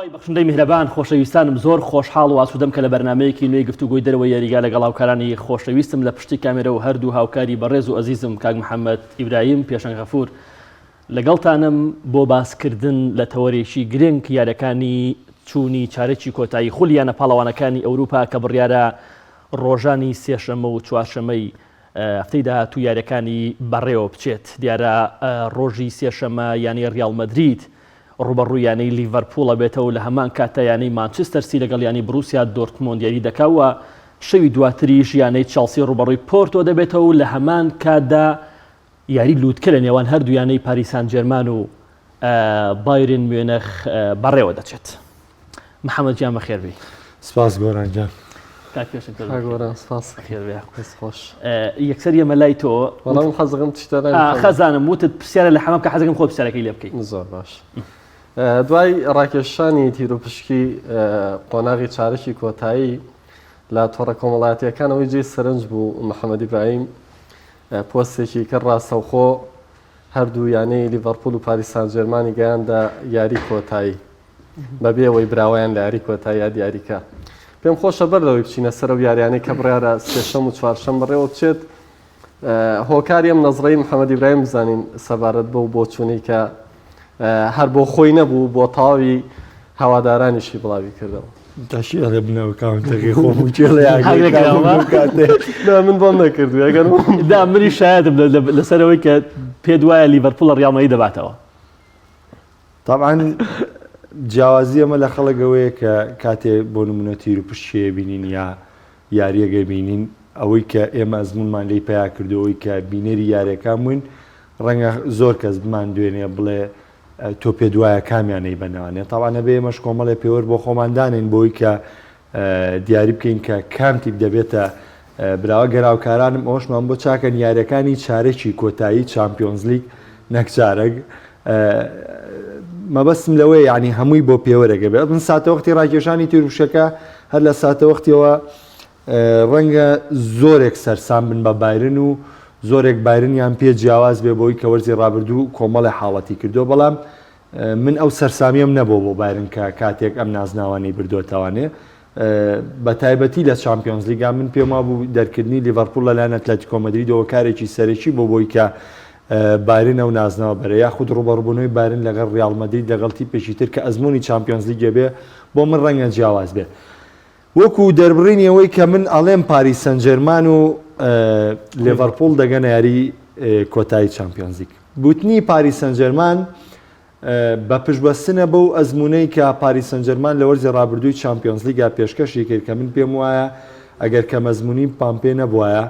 ئاوای بەخشندەی میهرەبان خۆشەویستانم زۆر خۆشحاڵ و ئاسوودەم کە لە بەرنامەیەکی نوێی گفتوگۆی دەرەوەی یاریگا لەگەڵ هاوکارانی خۆشەویستم لە پشتی کامێرە و هەردوو هاوکاری بەڕێز و عەزیزم کاک محەممەد ئیبراهیم پێشەنگ غەفور لەگەڵتانم بۆ باسکردن لە تەوەرێکی گرنگ یاریەکانی چوونی چارەکی کۆتایی خولیانە پاڵەوانەکانی ئەوروپا کە بڕیارە ڕۆژانی سێشەمە و چوارشەمەی هەفتەی داهاتوو یاریەکانی بەڕێوە بچێت. دیارە ڕۆژی سێشەمە یانی ڕیال مەدرید ڕوبەڕووی یانەی لیڤەرپوڵە بێتەوە لە هەمان کاتە یانەی مانچستەر سی لەگەڵ یانی بروسیا دۆرتمۆند یاری دەکاوە. شەوی دواتریش یانەی چێلسی ڕوبەڕووی پۆرتۆ دەبێتەوە لە هەمان کاتدا یاری لووتکە لە نێوان هەردوو یانەی پاریس سان ژێرمان و بایرن میونخ بەڕێوە دەچێت. محەممەد گیان بەخێر بی. سپاس گۆران گیان. کاک پێشنگ گۆران سپاس بەخێر بێ. خۆش. یەکسەر ئێمە لای تۆ وەڵام حەزەکەم تشتە خەزانم وتت پرسیارە لە حەمام کە حەزەکەم خۆ پرسیارەکەی لێ بکەیت. زۆر باش. دوای ڕاکێشانی تیرۆپشکی قۆناغی چارەکی کۆتایی لە تۆڕە کۆمەڵایەتیەکانەوەی جێی سەرنج بوو محەممەد ئیبراهیم پۆستێکی کە ڕاستەوخۆ هەردوو یانەی لیڤەرپوڵ و پاریس سان ژێرمانی گەیاندا یاری کۆتایی بەبێ ئەوەی براوایان لە یاری کۆتایی یا دیاریکە. پێم خۆشە بەردەوەی بچینە سەر و یاریانەی کە بڕیارە سێشەم و چوارشەم بەڕێوە بچێت. هۆکاری ئەم نەزڕەی محەممەد ئیبراهیم بزانین سەبارەت بەو بۆچوونی کە هەر بۆ خۆی نەبوو بۆ تاوی هەوادارانیشی بڵاوی کردەوە. داشی ئەڵێ بنەوە کاونتەکەی خۆم و جێڵێ من بۆم نەکردو ئەگەر دا منی شایدم لەسەرەوەی کە پێت وایە لیڤەرپوڵ لە ڕیال مەدرید دەباتەوە. طبعاً جیاوازی ئەمە لە خەڵکەوەیە کە کاتێ بۆ نمونە تیرۆپشتیە بینین یا یاریەگە بینین ئەوەی کە ئێمە ئەزمونمان لێی پیا کردەوەی کە بینەری یاریەکان بووین ڕەنگە زۆر کەس بمان دوێنێ بڵێ تۆ پێ دوایە کامیانەی بەناوانێت. تاوانە بێ ئێمەش کۆمەڵێ پێوەەر بۆ خۆماندانین بۆی کە دیاری بکەین کە کامتیب دەبێتە براوە گەراوکارانم ئەوشمان بۆ چاکەن یاریەکانی چارەکی کۆتایی چامپیۆنز لیگ نەکچارەگ مەبەستم لەوەی ینی هەمووی بۆ پێوەرەگە بێت. من ساتەوەختی ڕاکێشانی تیرروشەکە هەر لە ساتەوەختیەوە ڕەنگە زۆرێک سەرسام بن بە بایرن و زۆرێک بایرنیان پێ جیاواز بێ بۆی کە وەرزی ڕابردوو کۆمەڵی حاڵەتی کردو. بەڵام من ئەو سەرسامیم نەبوو بۆ بایرن کە کاتێک ئەم نازناوانی بردوتەوانێ بە تایبەتی لە چامپیۆنز لیگا من پێما بوو دەرکردنی لیڤەرپوڵ لەلایەن ئەتلێتیکۆ مەدریدەوە کارێکی سەرەکی بۆ بۆی کە بایرن ئەو نازناوە بەرە یاخود ڕوبەڕبوونەوەی بایرن لەگەڵ ڕیال مەدرید لەگەڵ تیپێکی تر کە ئەزمموی چامپیۆنز لیگە بێ بۆ من ڕەنگە جیاواز بێ. وەکو دەربڕینی ئەوەی کە من ئەڵێم پاریس سەن ژێرمان و لیڤەرپوڵ دەگەنە یاری کۆتایی چامپیۆنز لیگ. گوتنی پاریس سەن ژێرمان بە پشتبەستنە بەو ئەزمونەی کە پاریس سەن ژێرمان لە وەرزی ڕابردووی چامپیۆنز لیگا پێشکەشی کرد کە من پێم وایە ئەگەر کە مەزمونی پامپێ نەبووایە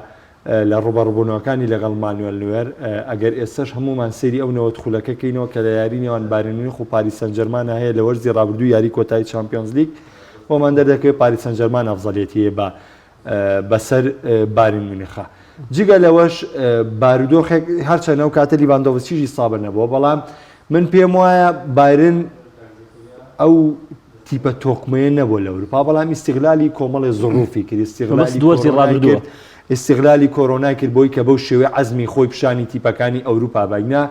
لە ڕوبەڕبوونەوەکانی لەگەڵ مانوێل نوێر ئەگەر ئێستش هەمومان سێری ئەو نەوەت خولەکەکەینەوە کە لە یاری نێوان بایرن میونخ و پاریس سەن ژێرمان هەیە لە وەرزی ڕابردووی یاری کۆتایی چامپیۆنز لیگ بۆمان دەردەکەوێت پاریس سەن ژێرمان ئەفزەڵیەتی هەیە بەسەر بایرن میونخە. جگە لەوەش بارودۆخێک هەرچەنە ئەو کاتە لیڤاندۆڤسکیشی سابر نەبووە بەڵام من پێم وایە بایرن ئەو تیپە تۆکمەیە نەبووە لە ئەوروپا بەڵام ئیستیغلالی کۆمەڵی زۆروفی کرد ئیستیغلالی کۆرۆنای کرد بۆی کە بەو شێوەیە عەزمی خۆی پیشانی تیپەکانی ئەوروپا باگنا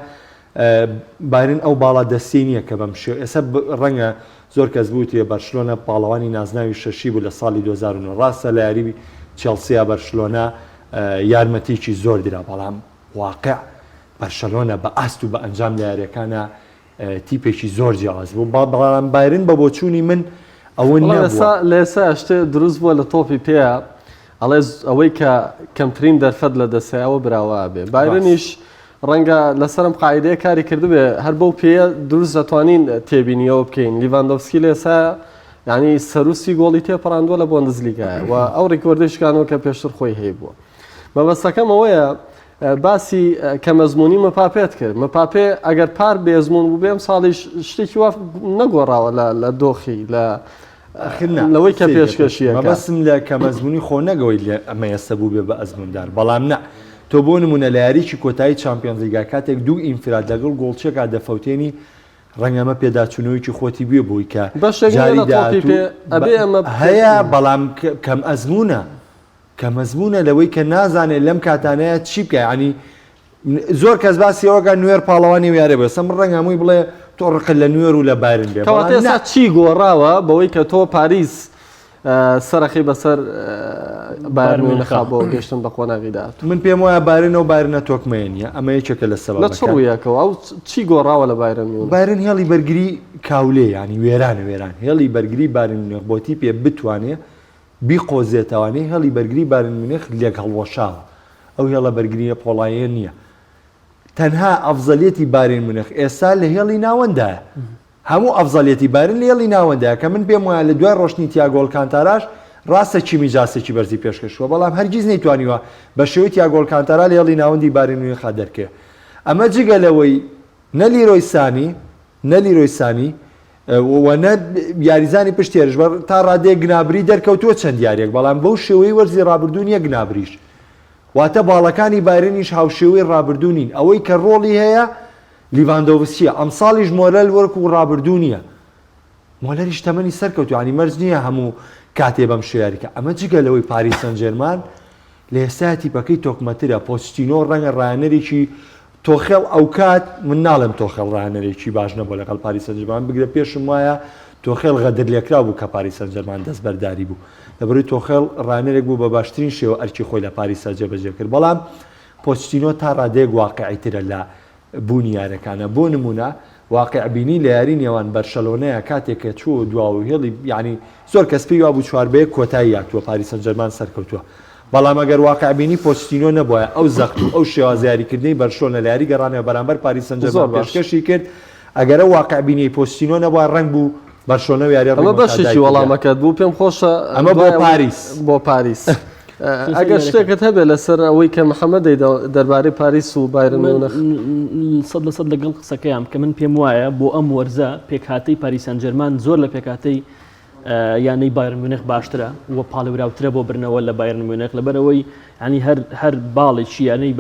بایرن ئەو باڵا دەستی نییە کە بەم شێوە ئێستا ڕەنگە زۆر کەس بوویە بەرشلۆنە پاڵەوانی نازناوی شەشی بوو لە ساڵی 2009 ڕاستە لە یاری چێلسیا بەرشلۆنە یارمەتیکی زۆر درا بەڵام واقع بەرشلۆنە بە ئاست و بە ئەنجام لە یاریەکانە تیپێکی زۆر جیاواز بوو بەڵام بایرن بە بۆچوونی من ئەوە لە ئێستا شتێ دروست بووە لە تۆپی پێە ئەڵێ ئەوەی کە کەمترین دەرفەت لە دەسەیەوە براوە بێ بایرنیش ڕەنگە لەسەرم قاعدەیە کاری کردبێ هەر بەو پێە دروست دەتوانین تێبینیەوە بکەین. لیڤاندۆڤسکی لە ئێستا ینی سەروسی گۆڵی تێپەڕاندووە لە بۆندزلیگایە و ئەو ڕێکۆردەشکانەوە کە پێشتر خۆی هەیە بووە. مەبەستەکەم ئەوەیە باسی کە مەزمونی مەپاپێت کرد. مەپاپێ ئەگەر پار بێزمون بوو بێم ساڵی شتێکی وا نەگۆڕاوە لە دۆخی لەوەی کە پێشکەشیە مەبەستم لە کە مەزمونی خۆ نەگەوەی ئەمە ئێستا بوو بێ بە ئەزموندار بەڵام نە تۆ بۆ نمونە لە یاریی کۆتایی چامپیۆنز لیگا کاتێک دوو ئینفراد لەگەڵ گۆڵچێکا دەفەوتێنی ڕەنگەمە پێداچوونەوەیکی خۆتی بووە بۆی کە هەیە بەڵام کەم ئەزمونە کە مەزمونە لەوەی کە نازانێت لەم کاتانەیە چی بکە ینی زۆر کەس باسی ئەوەکە نوێر پاڵەوانی ویارێ بێ سەم ڕەنگە هەمووی بڵێ تۆڕق لە نوێر و لە بایرن بێ کەواتە ئێستا چی گۆڕاوە بەوەی کە تۆ پاریس سەرەخی بەسەر بایرن مونیخ بۆ گەشتن بە قۆناغی داهاتوو. من پێم وایە بایرنەوە بایرنە تۆکمەیە نیە ئەمە یەکێکە لە سەبەبەکان. لە چ ڕوویەکەوە ئەو چی گۆڕاوە لە بایرن مونیخ؟ بایرن هێڵی بەرگری کاولێ ینی وێران هێڵی بەرگری بایرن مونیخ بۆ تیپێ بتوانێت بیقۆزێتەوانەی هێڵی بەرگری بایرن مونیخ لێک هەڵوەشاوە ئەو هێڵە بەرگریە پۆڵایە نییە. تەنها ئەفزەلێتی بایرن مونیخ ئێستا لە هێڵی ناوەندایە. هەموو ئەفزەلێتی بایرن لە هێڵی ناوەندایە کە من پێم وایە لە دوای ڕۆشنی تیاگۆ کانتاراش ڕاستە چیمی جاسێکی بەرزی پێشکەشوە بەڵام هەرگیز نەیتوانیوە بە شێوەی تیاگۆ کانتارا لە هێڵی ناوەندی بایرن مونیخ دەرکێ. ئەمە جگە لەوەی نە لیرۆی سانی و نە یاریزانی پشتێرش تا ڕادەیە گنابری دەرکەوتووە چەند یاریەک بەڵام بەو شێوەی وەرزی ڕابردوو نیە گنابریش. واتە باڵەکانی بایرنیش هاوشێوەی ڕابردوو نین ئەوەی کە ڕۆڵی هەیە لیڤاندۆڤسکیە ئەمساڵیش مۆلەر وەرک و ڕابردوو نییە. مۆلەریش تەمەنی سەرکەوتووە ینی مەرج نییە هەموو کاتێ بەم شێیاریکە. ئەمە جگە لەوەی پاریس سەن ژێرمان لە ئێستا تیپەکەی تۆکمەترە پۆستینۆ ڕەنگە ڕایەنەرێکی تۆخێڵ ئەو کات من ناڵم تۆخێڵ ڕایەنەرێکی باش نەبوو لەگەڵ پاریس سەن ژێرمان بگرە پێشم وایە تۆخێڵ غەدر لێکرا بوو کە پاریس سەن ژێرمان دەستبەرداری بوو لەبەرەوەی تۆخێڵ ڕایەنەرێک بوو بە باشترین شێوە ئەرکی خۆی لە پاریسا جێبەجێ کرد بەڵام پۆستینۆ تا ڕادەیەک واقعیترە لە بوونی یارەکانە. بۆ نمونە واقعبینی لە یاری نێوان بەرشەلۆنەیە کاتێککە چوو دواوە هێڵی ینی زۆر کەس پێی وا بوو چواربەیە کۆتایی یاکتووە پاریس سەن ژێرمان سەرکەوتووە بەڵام ئەگەر واقعبینی پۆستینۆ نەبووە ئەو زەخت و ئەو شێوازیاریکردنی بەرشۆنە لە یاری گەڕانەوە بەرامبەر پاریس سەن ژێرمان پێشکەشی کرد ئەگەرە واقعبینی پۆستینۆ نەبووە ڕەنگ بوو بەرشۆنە یاری ئەمە بەشێکی وەڵامەکەت بوو پێم خۆشە ئەمە بۆ پاریس ئەگەر شتێکت هەبێت لەسەر ئەوەی کە محەممەد دەربارەی پاریس و بایرن مونیخ 100% لەگەڵ قسەکەیان کە من پێم وایە بۆ ئەم وەرزە پێکهاتەی پاریس سەن ژێرمان زۆر لە پێکهاتەی یانەی بایرن مونیخ باشترە و پاڵێراوترە بۆ برنەوە لە بایرن مونیخ لەبەرەوەی ینی هەر باڵێکی یانەی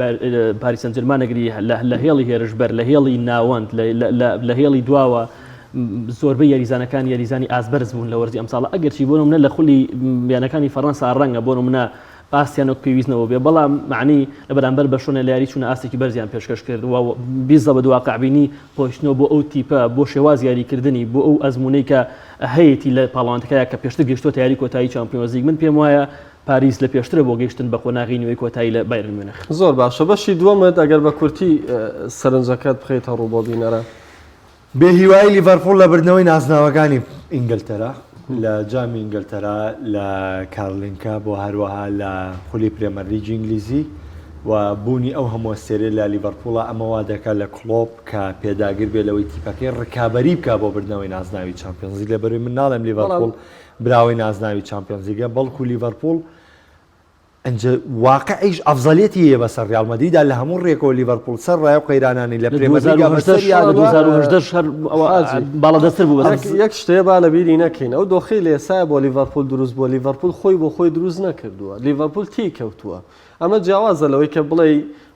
پاریس سەن ژێرمان ئەگری لە هێڵی هێرشبەر لە هێڵی ناوەند لە هێڵی دواوە زۆربەی یاریزانەکان یاریزانی ئازبەرز بوون لە وەرزی ئەمساڵە ئەگەرچی بۆ منە لە خولی یانەکانی فەڕەنسا ڕەنگە بۆ منە ئاستیانۆک پێویستنەوە بێ بەڵام معنی لە بەرامبەر بەشۆنە لە یاری چوونە ئاستێکی بەرزیان پێشکەش کرد و بیزە بە دواقعبینی پۆشتنەوە بۆ ئەو تیپە بۆ شێواز یاریکردنی بۆ ئەو ئەزمونەی کە هەیەی لە پاڵەوانتەکەیە کە پێشتر گەشتۆتە یاری کۆتایی چامپیۆنز لیگ من پێم وایە پاریس لە پێشترە بۆ گەیشتن بە قۆناغی نوێی کۆتایی لە بایرن مونیخ. زۆر باشە بەشی دووەمت ئەگەر بە کورتی سەرنجەکەت بخەیتە ڕوو بۆ بینەرە بێ هیوای لیڤەرپوڵ لە بردنەوەی نازناوەکانی ئینگلتەرا لە جامی ئینگلتەرا لە کارلینکا بۆ هەروەها لە خولی پرێمەرلیگی ئینگلیزی و بوونی ئەو هەموو سێرە لە لیڤەرپوڵە ئەمەوا دەکات لە کلۆب کە پێداگر بێ لەوەی تیپەکەی ڕکابەری بکە بۆ بردنەوەی نازناوی چامپیۆنز لیگ لەبەروی من ناڵێم لیڤەرپوڵ براوەی نازناوی چامپیۆنز لیگە بەڵکو لیڤەرپوڵ ئەنجە واقعیش ئەفزەلێتی هەیە بەسەر ڕیال مەدریددا لە هەموو ڕێکەوە لیڤەرپوڵ سەر ڕای و قەیرانانی لە پرێمەرلیگا باڵەدەستر بوو یەک شتەیە با لە بیری نەکەین ئەو دۆخی لە ئێستا بۆ لیڤەرپوڵ دروست بۆ لیڤەرپوڵ خۆی بۆ خۆی دروست نەکردووە لیڤەرپوڵ تی کەوتووە ئەمە جیاوازە لەوەی کە بڵێ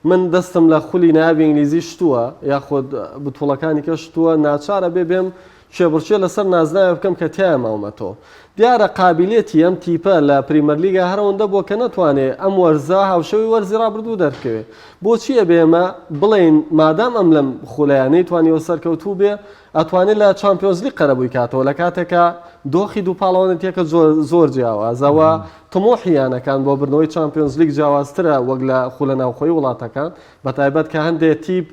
من دەستم لە خولی ناوی ئینگلیزی شتووە یاخۆ بتوڵەکانی کە شتووە ناچارە بێم شێبڕچێ لەسەر نازناوی بکەم کە تیا ماومەتەوە دیارە قابلیەتی ئەم تیپە لە پریمەرلیگا هەرەوەندە بۆ کە نەتوانێت ئەم وەرزە هاوشەوی وەرزی ڕابردوو دەرکەوێت بۆچیە بێمە بڵێن مادام ئەم لەم خولایانەی توانیەوە سەرکەوتوو بێ ئەتوانێت لە چامپیۆنز لیگ قەرەبووی کاتەوە لە کاتێکە دۆخی دوو پاڵەوانێتیەکە زۆر جیاوازەوە تمۆحیانەکان بۆ بردنەوەی چامپیۆنز لیگ جیاوازترە وەک لە خولە ناوخۆی وڵاتەکان بەتایبەت کە هەندێک تیپ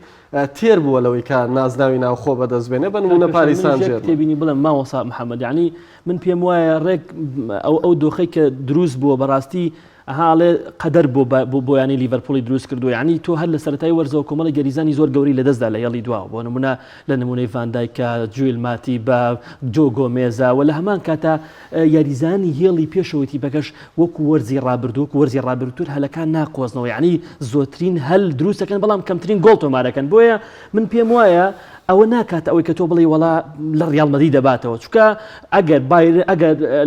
تێر بووە لەوەی کە نازناوی ناوخۆ بەدەستبێنێ بە نمونە پاریس سان ژێرمان تێبینی بڵێم ماوەسا محەممەد یعنی من پێم وایە ڕێک ئەو دۆخەی کە دروست بووە بەڕاستی هاڵێ قەدەر بۆ ینی لیڤەرپوڵی دروست کردو یعنی تۆ هەر لە سەرەتای وەرزەوە کۆمەڵی گەریزانی زۆر گەوری لە دەستدا لە هێڵی دواوە بۆ نمونە لە نمونەی ڤاندایکە جویل ماتی بە جۆ گۆمێزا و لە هەمان کاتە یاریزانی هێڵی پێشەوەی تیپەکەش وەکو وەرزی ڕابردوو وەرزی ڕابردوور هەلەکان ناقۆزنەوە یعنی زۆرترین هەل دروستەکەن بەڵام کەمترین گۆڵ تۆمارەکەن بۆیە من پێم وایە ئەوە ناکات ئەوەی کە تۆ بڵێ وڵا لە ڕیال مەدرید دەباتەوە چونکە ئەگەر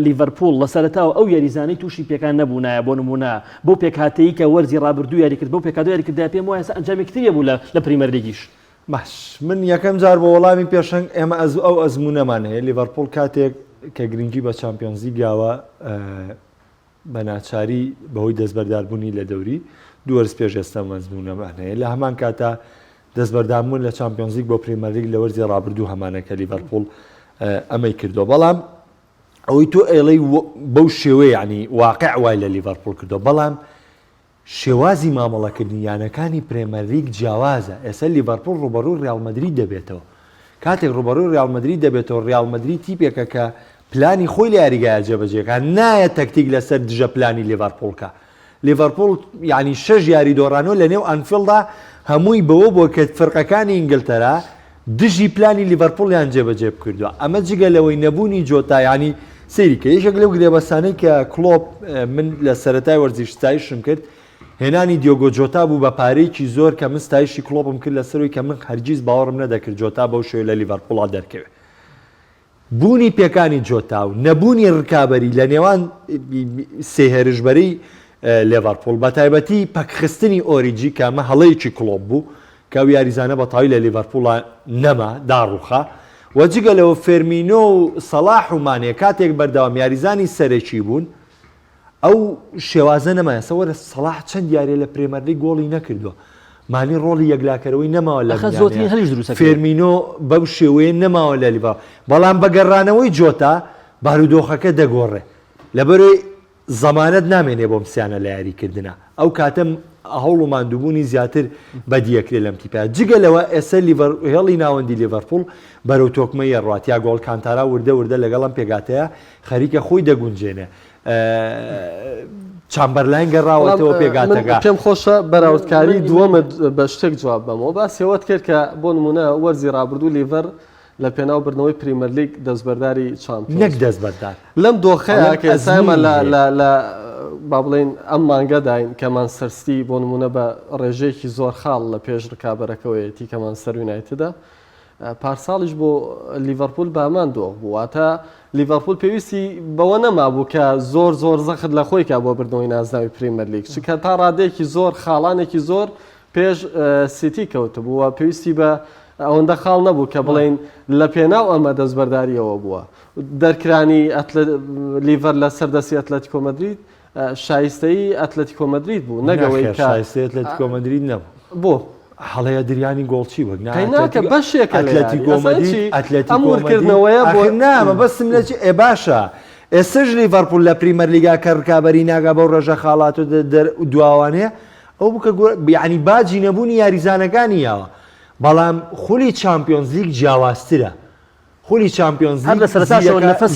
لیڤەرپوڵ لە سەرەتاوە ئەو یاریزانەی تووشی پێکان نەبوونایە بۆ نمونە بۆ پێکهاتەیە کە وەرزی ڕابردوو یاریکرد بۆ پێکهاتەوە یاریکردای پێم وایە ئەنجامێکتری بوو لە پریمەرلیگیش باش من یەکەم جار بە وەڵامی پێشنگ ئێمە ئەو ئەزمونەمان هەیە لیڤەرپوڵ کاتێک کە گرنگی بە چامپیۆنز لیگاوە بە ناچاری بەهۆی دەستبەرداربوونی لە دەوری دوو وەرز پێش ئێستا ئەزمونەمان هەیە لە هەمان کاتە دەستبەردامبوون لە چامپیۆنز لیگ بۆ پریمەر لیگ لە وەرزی ڕابردوو هەمانە کە لیڤەرپوڵ ئەمەی کردو. بەڵام ئەوەی تۆ ئێڵەی بەو شێوەیە ینی واقع وای لە لیڤەرپوڵ کردو، بەڵام شێوازی مامەڵەکردنیانەکانی پرێمەر لیگ جیاوازە. ئێستا لیڤەرپوڵ ڕوبەڕووی ڕیال مەدرید دەبێتەوە. کاتێک ڕوبەڕووی ڕیال مەدرید دەبێتەوە، ڕیال مەدرید تیپێکە کە پلانی خۆی لە یاریگایە جێبەجێکە، نایە تەکتیک لەسەر دژە پلانی لیڤەرپوڵکە. لیڤەرپوڵ ینی 6 یاری دۆڕانەوە لە نێو ئەنفیڵدا هەمووی بەوە بۆ کە فەرقەکانی ئینگلتەرا دژی پلانی لیڤەرپوڵیان جێبەجێ بکردووە. ئەمە جگە لەوەی نەبوونی جۆتا ینی سەیریکە یەکێک لەو گرێبەسانەی کە کلۆپ من لە سەرەتای وەرزش ستایشم کرد، هێنانی دیۆگۆ جۆتا بوو بە پارەیەکی زۆر کە من ستایشی کلۆپم کرد لەسەرەوەی کە من هەرگیز باوەڕم نەدەکرد جۆتا بەو شێوە لە لیڤەرپوڵا دەرکەوێت. بوونی پێکانی جۆتا و نەبوونی ڕکابەری لە نێوان سێهێرشبەرەی لیڤەرپوڵ بە تایبەتی پەکخستنی ئۆریجی کە ئەمە هەڵەیەکی کلۆپ بوو کە ئەو یاریزانە بەتەواوی لە لیڤەرپوڵا نەما داڕوخا. وەجگە لەوە فێرمینۆ و سەلاح و مانێ کاتێک بەردەوام یاریزانی سەرەکی بوون، ئەو شێوازە نەمایە. سەوەرە سەلاح چەند یاریە لە پرێمەر لیگ گۆڵی نەکردووە، مانی ڕۆڵی یەکلاکەرەوەی نەماوە لە فێرمینۆ بەو شێوەیە نەماوە لە لیڤەرپوڵ. بەڵام بەگەڕانەوەی جۆتا بارودۆخەکە دەگۆڕێ، لەبەرەوەی زەمانەت نامێنێ بۆ مسیانە لە یاریکردنە. ئەو کاتەم هەوڵ و ماندووبوونی زیاتر بەدیەکرێ لەم تیپە. جگە لەوە ئێستا هێڵی ناوەندی لیڤەرپوڵ بەرەو تۆکمەی ڕاتیا گۆڵ کانتارا وردە لەگەڵم پێگاتەیە خەریکە خۆی دەگونجێنێ. چامبەرلاین گەڕاوەتەوە پێگاتەکە. پێم خۆشە بەراوردکاری دووەمە بە شتێک جواب بەمەوە باسیەوەت کرد کە بۆ نمونە وەرزی ڕابردوو لیڤەر لە پێناوبردنەوەی پریمەر لیگ دەستبەرداری چامپیۆنز نەک دەستبەردار لەم دۆخەیە کە ئێستا لە با بڵێن ئەم مانگەداین کە مانچستەر سیتی بۆ نمونە بە ڕێژەیەکی زۆر خاڵ لە پێش ڕکابەرەکەوەیەتی کە مانچستەر یونایتدە، پارساڵیش بۆ لیڤەرپوڵ بامان دۆخ بوو. واتە لیڤەرپوڵ پێویستی بەوە نەمابوو کە زۆر زەخت لە خۆی کا بۆ بردنەوەی نازناوی پریمەر لیگ، چکە تا ڕادەیەکی زۆر خاڵانێکی زۆر پێش سیتی کەوتبووە، پێویستی بە ئەوەندە خاڵ نەبوو کە بڵێن لە پێناو ئەمە دەستبەرداریەوە بووە. دەرکرانی لیڤەر لە سەردەسی ئەتلەتیکۆ مەدرید شایستەی ئەتلەتیکۆ مەدرید بوو، نەگەوەی شایستەی ئەتلەتیکۆ مەدرید نەبوو. بۆ هەڵەیە دریانی گۆڵچی وەک ناکە بەشێکە ئەتلەتیکۆمەدریدەوەیە بۆ نامە بەسم لە باشە. ئێستش لیڤەرپوڵ لە پریمەر لیگا کە ڕکابەری ناگا بەو ڕێژە خاڵات و دواوانەیە ئەو بکە یعنی باجی نەبوونی یاریزانەکانی یاوە. بەڵام خولی چامپیۆنز لیگ جیاوازترە. خولی چامپیۆنز لیگ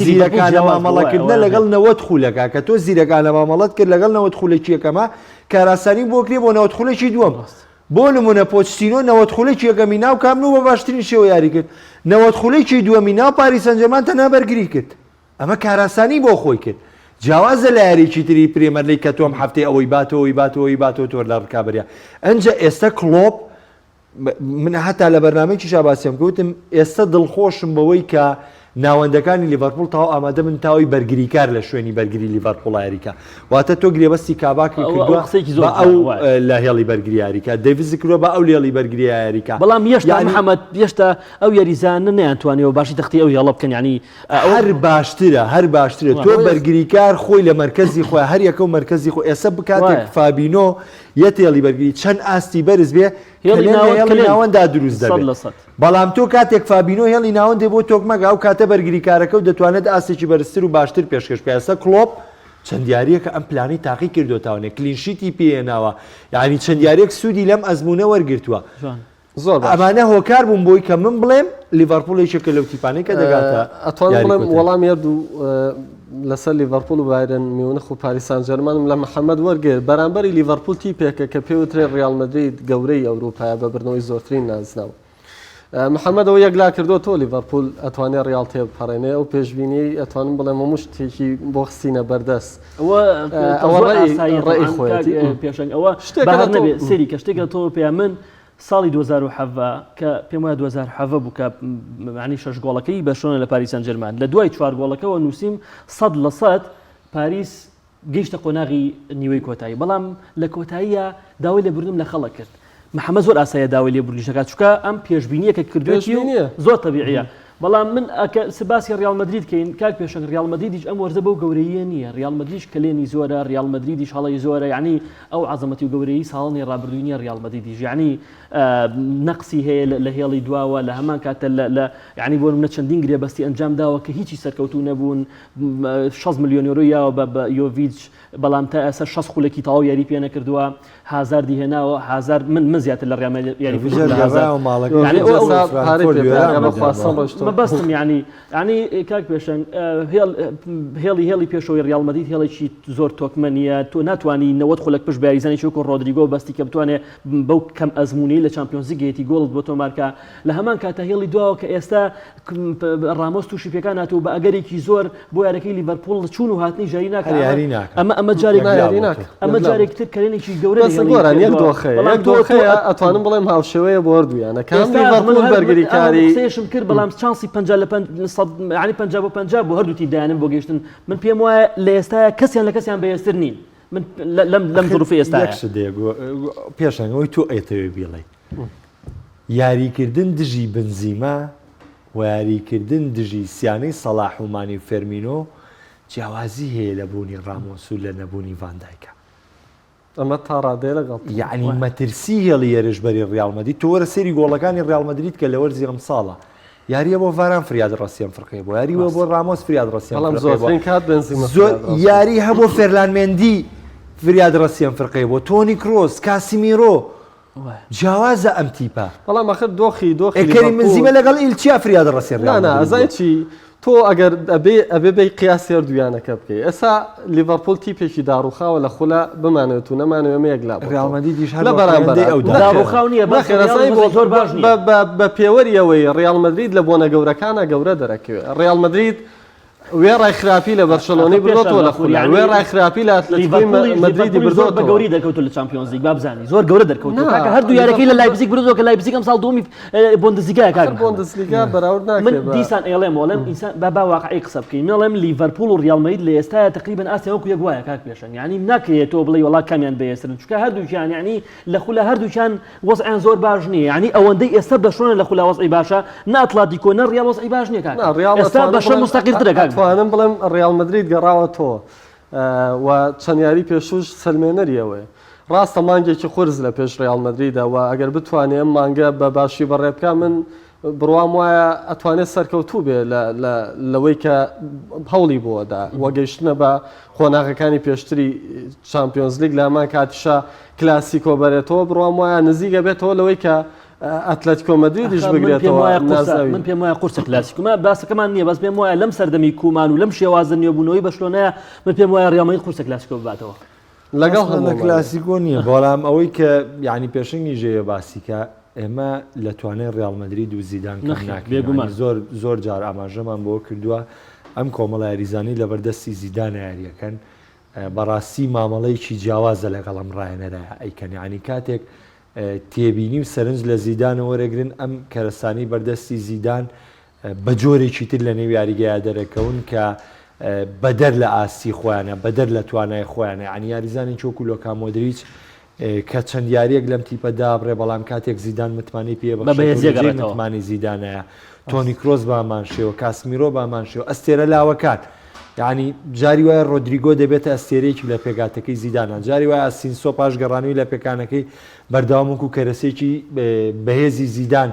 زیرەکانە مامەڵەکردنە لەگەڵ 90 خولەکە کە تۆ زیرەکانە مامەڵەت کرد لەگەڵ 90 خولێکی یەکەمە کاراسانی بۆ کرێ بۆ 90 خولێکی دووەم. بۆ نمونە پۆچتینۆ 90 خولێکی یەکەمی ناو کامن و بە باشترین شێوە یاری کرد، 90 خولێکی دووەمی ناو پاریس سەن ژەرمان تەنها بەرگری کرد. ئەمە کاراسانی بۆ خۆی کرد. جیاوازە لە یاریکی تری پرێمەر لیگ کە تۆم هەفتەی ئەوەی باتەوە تۆ لە ڕکابەریە. ئەنجە ئێستا کلۆپ من هەتا لە بەرنامەیەکی شاباسیەم کەوتم ئێستا دڵخۆشم بەوەی کە ناوەندەکانی لیڤەرپوڵ تاو ئامادە من تاوی بەرگریکار لە شوێنی بەرگری لیڤەرپوڵ یاریکە. واتە تۆ گرێبەستی کاباکی کردووە ئەو لە هێڵی بەرگری یاریکە، دەیڤیز کردووە بە ئەو لێڵی بەرگری یاریکە. بەڵام هێشتا محەممەد هێشتا ئەو یاریزانە نەیانتوانێەوە باشی تەختی ئەو هێڵە بکەن، ینی هەر باشترە تۆ بەرگریکار خۆی لە مرکزی خۆی هەر یەکە و مرکزی خۆ ئێستا بکاتێک فابینۆ یەت هێڵی بەرگری چەند ئاستی بەرز بێ ناوەندا دروست دەبێت. بەڵام تۆ کاتێک فابینۆ هێڵی ناوەندێ بۆ تۆکمەگە ئەو کاتە بەرگریکارەکە و دەتوانێت ئاستێکی بەرزتر و باشتر پێشکەش پێستا کلۆپ چەند یاریەکە ئەم پلانی تاقی کردوتاوانێ کلینشیتی پێێناوە، یعنی چەند یاریەک سوودی لەم ئەزمونە وەرگرتووە. زۆر ئەمانە هۆکار بوون بۆی کە من بڵێم لیڤەرپوڵێکێکە لەو تیپانەی کە دەگاتە. ئەتوانم بڵێم وەڵام یاردوو لەسەر لیڤەرپوڵ و بایرن میونخ و پاریس سان ژەرمانم لە محەممەد وەرگێر بەرامبەری لیڤەرپوڵ تیپێکە کە پێوترێ ڕیال مەدرید گەورەی ئەوروپایە بە بردنەوەی زۆرترین نازناوە. محەممەدەوە یەکلا کردو تۆ لیڤەرپوڵ ئەتوانێت ڕیال تێبپەڕێنێ و پێشبینی ئەتوانم بڵێم هەموو شتێکی بۆ خستینە بەردەست ڕێی خۆیەتی پێشنگ ئەوە نەبێت سێری کە شتێکە تۆ پێ من ساڵی 2007 کە پێم وایە 2007 بوو کە معنی 6 گۆڵەکەی بەشۆنە لە پاریس سەن ژەرمان لە دوای 4 گۆڵەکەەوە نووسیم 100% پاریس گەیشتە قۆناغی نیوەی کۆتایی، بەڵام لە کۆتاییە داوای لە بردنم لە خەڵک کرد. محەممەد زۆر ئاسایە داوای لێ بردنیشەکە چکە ئەم پێشبینیەکە کردوێتی زۆر تەبیعیە، بەڵام من سباسی ڕیال مەدرید کەین کاک پێشنگ ڕیال مەدریدیش ئەم وەرزە بەو گەورەیە نییە ڕیال مەدریدیش کلێنی زۆرە ڕیال مەدریدیش هەڵی زۆرە یعنی ئەو عەزەمەتی و گەورەی ساڵی ڕابردووی ڕیال مەدریدیش یعنی نەقسی هەیە لە هێڵی دواوە لە هەمان کاتە یعنی بۆ منە چەندین گرێبەستی ئەنجام داوە کە هیچی سەرکەوتوو نەبوون 6 ملیۆن یورۆ یاوە بە یۆڤیچ بەڵام تا ئێستا 6 خولێکی تەواو یاری پێ نەکردووە هازار دیهێناوە هازار من زیاتر لە ڕیال یاری بەستم یعنی کاک پێشنگ هێڵی پێشەوەی ڕیال مەدرید هێڵێکی زۆر تۆکمەنیە تۆ ناتوانانی 90 خولەک پشت بیاریزانی چۆکۆ ڕۆدریگۆ بەستی کە بتوانێت بەو کەم ئەزمموی لە چمپیۆنز لیگێتی گۆڵت بۆ تۆ مارکە لە هەمان کاتە هێڵی دواوە کە ئێستا ڕامۆس تووشی پێکان هاتوو بە ئەگەرێکی زۆر بۆ یارەکەی لیڤەرپوڵ چوون و هاتنی ژاری ناکات ئەمە جارێکتر کارێنێکی گەورە یەک دۆخەیە ئەتوانم بڵێم هاوشێوەیە بۆ هەردوویانە کام لیڤەرپوڵ بەرگریکاری قسەیەشم کرد بەڵام چانسی 50 بۆ 50 بۆ هەردوو تیمدایانم بۆ گەیشتن من پێم وایە لە ئێستاە کەسیان لە کەسیان بەهێزتر نین من لەم ظروفی ئێستا پێشنگەوەی تۆ ئەیتەوێ بێڵێ یاریکردن دژی بنزیما و یاریکردن دژی سیانەی سەلاح و مانی و فێرمینۆ جیاوازی هەیە لە بوونی ڕامۆس و لە نەبوونی ڤاندایکە ئەمە تا ڕادێ لەگەڵ یعنی مەترسی هێڵی ێرشبەری ڕیال مەدرید تۆ وەرە سەیری گۆڵەکانی ڕیال مەدرید کە لە وەرزی ئەم ساڵە یاریە بۆ ڤاران فریاد ڕەسیەم فڕقەیە بۆ یاریوە بۆ ڕامۆس فریاد ڕەسیەم زۆرترین کات بنزیما یاری هەبوو فێرلان مێندی فریاد ڕەسیەم فڕقەیە بۆ تۆنی کرۆس کاسیمیرۆ جیاوازە ئەم تیپە بەڵام ئەخر دۆخی ئەکەری منزیمە لەگەڵ ئیلچیا فریاد ڕەسیەم ئەزای چی تۆ ئەگەر ئەبێ بەی قیاسی هەردوویانەکە بکەی ئێستا لیڤەرپوڵ تیپێکی داڕوخاوە لە خولە بمانێت و نەمانەوە مەیەکلا ڕیال مەدریدیش لە بەرامبەر داڕوخاو نییە زۆر باش بە پێوەریەوەی ڕیال مەدرید لە بۆنە گەورەکانە گەورە دەرەکەوێت ڕیال مەدرید وێ ڕایخراپی لە بەرشەلۆنی بردۆتەوە لە خولە وێ ڕایخراپی لە ئەتلێتیکۆی مەدریدی بردۆتەوە بە گەوری دەرکەوتو لە چامپیۆنز لیگ بابزانی زۆر گەورە دەرکەوتو کاکە هەردوو یارەکەی لە لایپزیگ بردۆ کە لایپزیگ ئەم ساڵ دومی بوندسلیگایە کاک بوندسلیگا بەراورد ناکرێت من دیسان ئێڵێم ئینسان با واقعی قسە بکەین مەڵێم لیڤەرپوڵ و ڕیال مەدرید لە ئێستا تقریبا ئاسیا وەکو یەک وایە کاک پێشەنگ یعنی ناکرێت تۆ بڵێ وڵات کامیان بەهێزترن چونکە هەردووکیان یعنی لە خولە هەردووکیان وەزعیان زۆر باش نییە یعنی ئەوەندەی ئێستا بەشۆنە لە خولە وەزعی باشە نا ئەتلێتیکۆ نە ڕیال وەزعی باش نییە کاک ئێستا بەشە مستەقیلترە کاک توانم بڵێم ڕیال مەدرید گەڕاوە تۆ و چەند یاری پێشوش سلمێنەریەوەی ڕاستە مانگێکی خورز لە پێش ڕیال مەدریدە و ئەگەر بتوانێت مانگە بە باشی بەڕێبکە من بڕوام وایە ئەتوانێت سەرکەوتوو بێ لەوەی کە هەوڵی بۆدا وەگەیشتنە بە خۆناغەکانی پێشتری چامپیۆنز لیگ لە هەمان کاتیشە کلاسیکۆ بەرێتەوە بڕوام وایە نزیکە بێتەوە لەوەی کە ئەتلێتیکۆ مەدریدیش بگرێتەوە من پێم وایە قورسە کلاسیکۆمە باسەکەمان نییە بەس پێم وایە لەم سەردەمی کومان و لەم شێوازە نێبوونەوەی بەشلۆنەیە من پێم وایە ڕیال مەدرید قورسە کلاسیکۆ بباتەوە لەگەڵ لە کلاسیکۆ نییە بەڵام ئەوەی کە یعنی پێشنگی ژێوە باسیکە ئێمە لە توانای ڕیال مەدرید و زیدان زۆر جار ئاماژەمان بۆ کردووە ئەم کۆمەڵە یاریزانی لەبەردەستی زیدان یاریەکەن بەڕاستی مامەڵەیەکی جیاوازە لەگەڵ ئەم ڕایەنەرە ئەیکەن یعنی کاتێک تێبینی و سەرنج لە زیدانە وەرەگرن ئەم کەرەستانی بەردەستی زیدان بە جۆرێکی تر لە نێو یاریگەیە دەرەکەون کە بەدەر لە ئاستی خۆیانە بەدەر لە توانای خۆیانە عنی یاریزانی چۆکو لۆکا مۆدریچ کە چەند یاریەک لەم تیپەدا بڕێ بەڵام کاتێک زیدان متمانی پێ متمانی زیدانەیە تۆنی کرۆس بامان شێوە کاسمیرۆ بامان شێوە ئەستێرە لاوەکان یعنی جاری وایە ڕۆدریگۆ دەبێتە ئەستێرەیەکی لە پێگاتەکەی زیدانە جاری وایە سینسۆ پاش گەڕانەوەی لە پێکانەکەی بەرداوامک و کەرەسێکی بەهێزی زیدان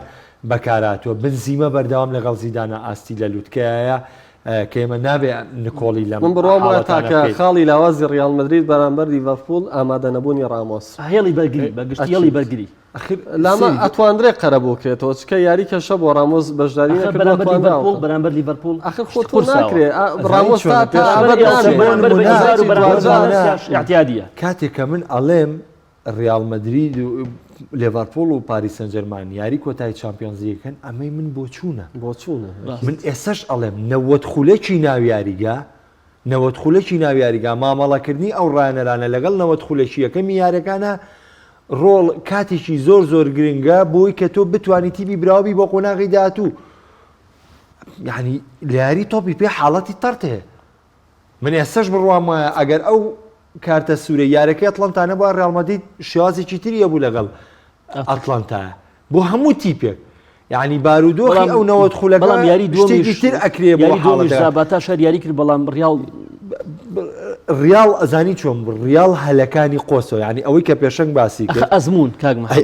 بەکاراتوە بنزیمە بەرداوام لەگەڵ زیدانە ئاستی لە لووتکەیە کە ئێمە نابێ نکۆڵی لە من بڕۆم تاکە خاڵی لاوازی ڕیال مەدرید بەرامبەر لیڤەرپوڵ ئامادە نەبوونی ڕامۆس هێڵی بەرگری بەگشتی هێڵی بەرگری لامە ئەتواندرێ قەرە بۆ کرێتەوە چکە یاری کەشە بۆ ڕامۆس بەشداری بەرامبەر لیڤەرپوڵ ئەخر خۆ ناکرێ ڕامۆس احتیادیە کاتێککە من ئەڵێم ڕیال مەدرید و لیڤەرپوڵ و پاریس سەن ژەرمان یاری کۆتایی چامپیۆنز لیگەکەن ئەمەی من بۆ چوونە من ئێسەش ئەڵێم نەوەت خولێکی ناویاریگا نەوەت خولێکی ناویاریگا مامەڵەکردنی ئەو ڕایەنەرانە لەگەڵ نەوەت خولێکی یەکەمی یاریەکانە ڕۆڵ کاتێکی زۆر گرنگە بۆی کە تۆ بتوانانی تیبی براوی بۆ قۆناغی داهاتوو یعنی لە یاری تۆپی پێ حاڵەتی تەرتێ من ئێسەش بڕوام وایە ئەگەر ئەو کارتە سوورە یارەکەی ئەتڵەنتانە بۆ ڕیال مەدرید شێوازێکی تریە بوو لەگەڵ ئەتڵەنتایە بۆ هەموو تیپێک یعنی بارودۆخی ئەو نەوەت خولەکە بەڵام یاری شتێکی تر ئەکرێ بۆ حاڵەتەکە. زاباتە شەر یاری کرد بەڵام ڕیال ئەزانی چۆن ڕیال هەلەکانی قۆسەوە، یعنی ئەوەی کە پێشنگ باسی کرد ئەزمون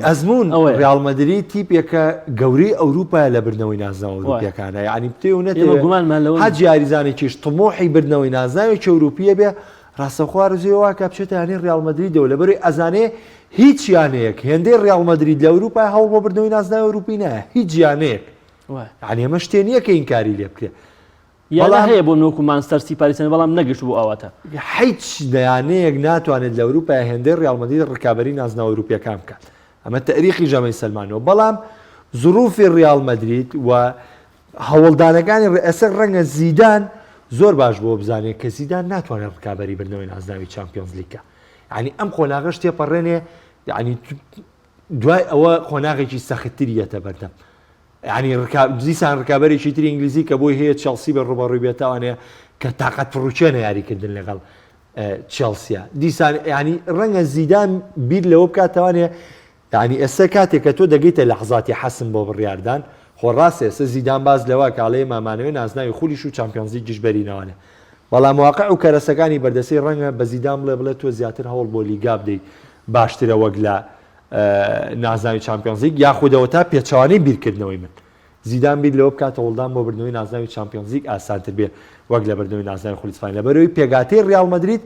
ئەزمون ڕیال مەدرید تیپێکە گەورەی ئەوروپا لە بردنەوەی نازناوە ئەوروپیەکانە، یعنی پتێ حەج یاریزانێکیش تمۆحی بردنەوەی نازناوێکی ئەوروپیە بێ ڕاستەخوا ڕزیەوە کە بچێتە یانی ڕیال مەدریدەوە لەبەرەوەی ئەزانێ هیچ یانەیەک هێندەی ڕیال مەدرید لە ئەوروپای هەوڵ بۆ بردنەوەی نازناوی ئەوروپی نایە هیچ یانەیەک، یعنی ئەمە شتێ نییە کە ئینکاری لێ بکرێ. بەڵام هەیە بۆ نۆکو مانستەر سیپاریسن بەڵام نەگەشت بۆ ئەواتە هیچ دەیانەیەک ناتوانێت لە ئەوروپای هێندەی ڕیال مەدرید ڕکابەری نازناوی ئەوروپیەکان بکات. ئەمە تاریخی ژەمەی سەلمانەوە، بەڵام زروفی ڕیال مەدرید و هەوڵدانەکانی ئەسەر ڕەنگە زیدان زۆر باش بۆ بزانێت کە زیدان ناتوانێت ڕکابەری بردنەوەی نازناوی چامپیۆنز لیگە، یعنی ئەم خۆناغەش تێپەڕێنێ، یعنی دوای ئەوە خۆناغێکی سەختتریەتە بەردەم، یعنی دیسان ڕکابەرێکی تری ئینگلیزی کە بۆی هەیە چێلسی بە ڕوبەڕووی بێتوانێ کە تااقەت فڕوچێنە یاریکردن لەگەڵ چێلسیا دیسان، ینی ڕەنگە زیدان بیر لەوە بکاتوانێ، ینی ئێستا کاتێک کە تۆ دەگەیتە لە حەزاتی حەسم بۆ بڕیاردان خۆ ڕاستە ئێستا زیدان باز لەوە کاڵەیە مامانەوەی نازناوی خولیش و چامپیۆنز لیگ گشتبەرینەوەنێ، بەڵام واقع و کەرەسەکانی بەردەسەی ڕەنگە بە زیدان بڵێ تۆ زیاتر هەوڵ بۆ لیگا بدەیت باشترە وەک لە نازناوی چامپیۆنز لیگ یاخودەوە تا پێچوانەی بیرکردنەوەی من. زیدان بیر لەوە بکاتە وڵدان بۆ بردنەوەی نازناوی چامپیۆنز لیگ ئاسانتر بێ وەک لە بردنەوەی نازناوی خولی ئیسپانیا، لەبەرەوەی پێگاتەی ڕیال مەدرید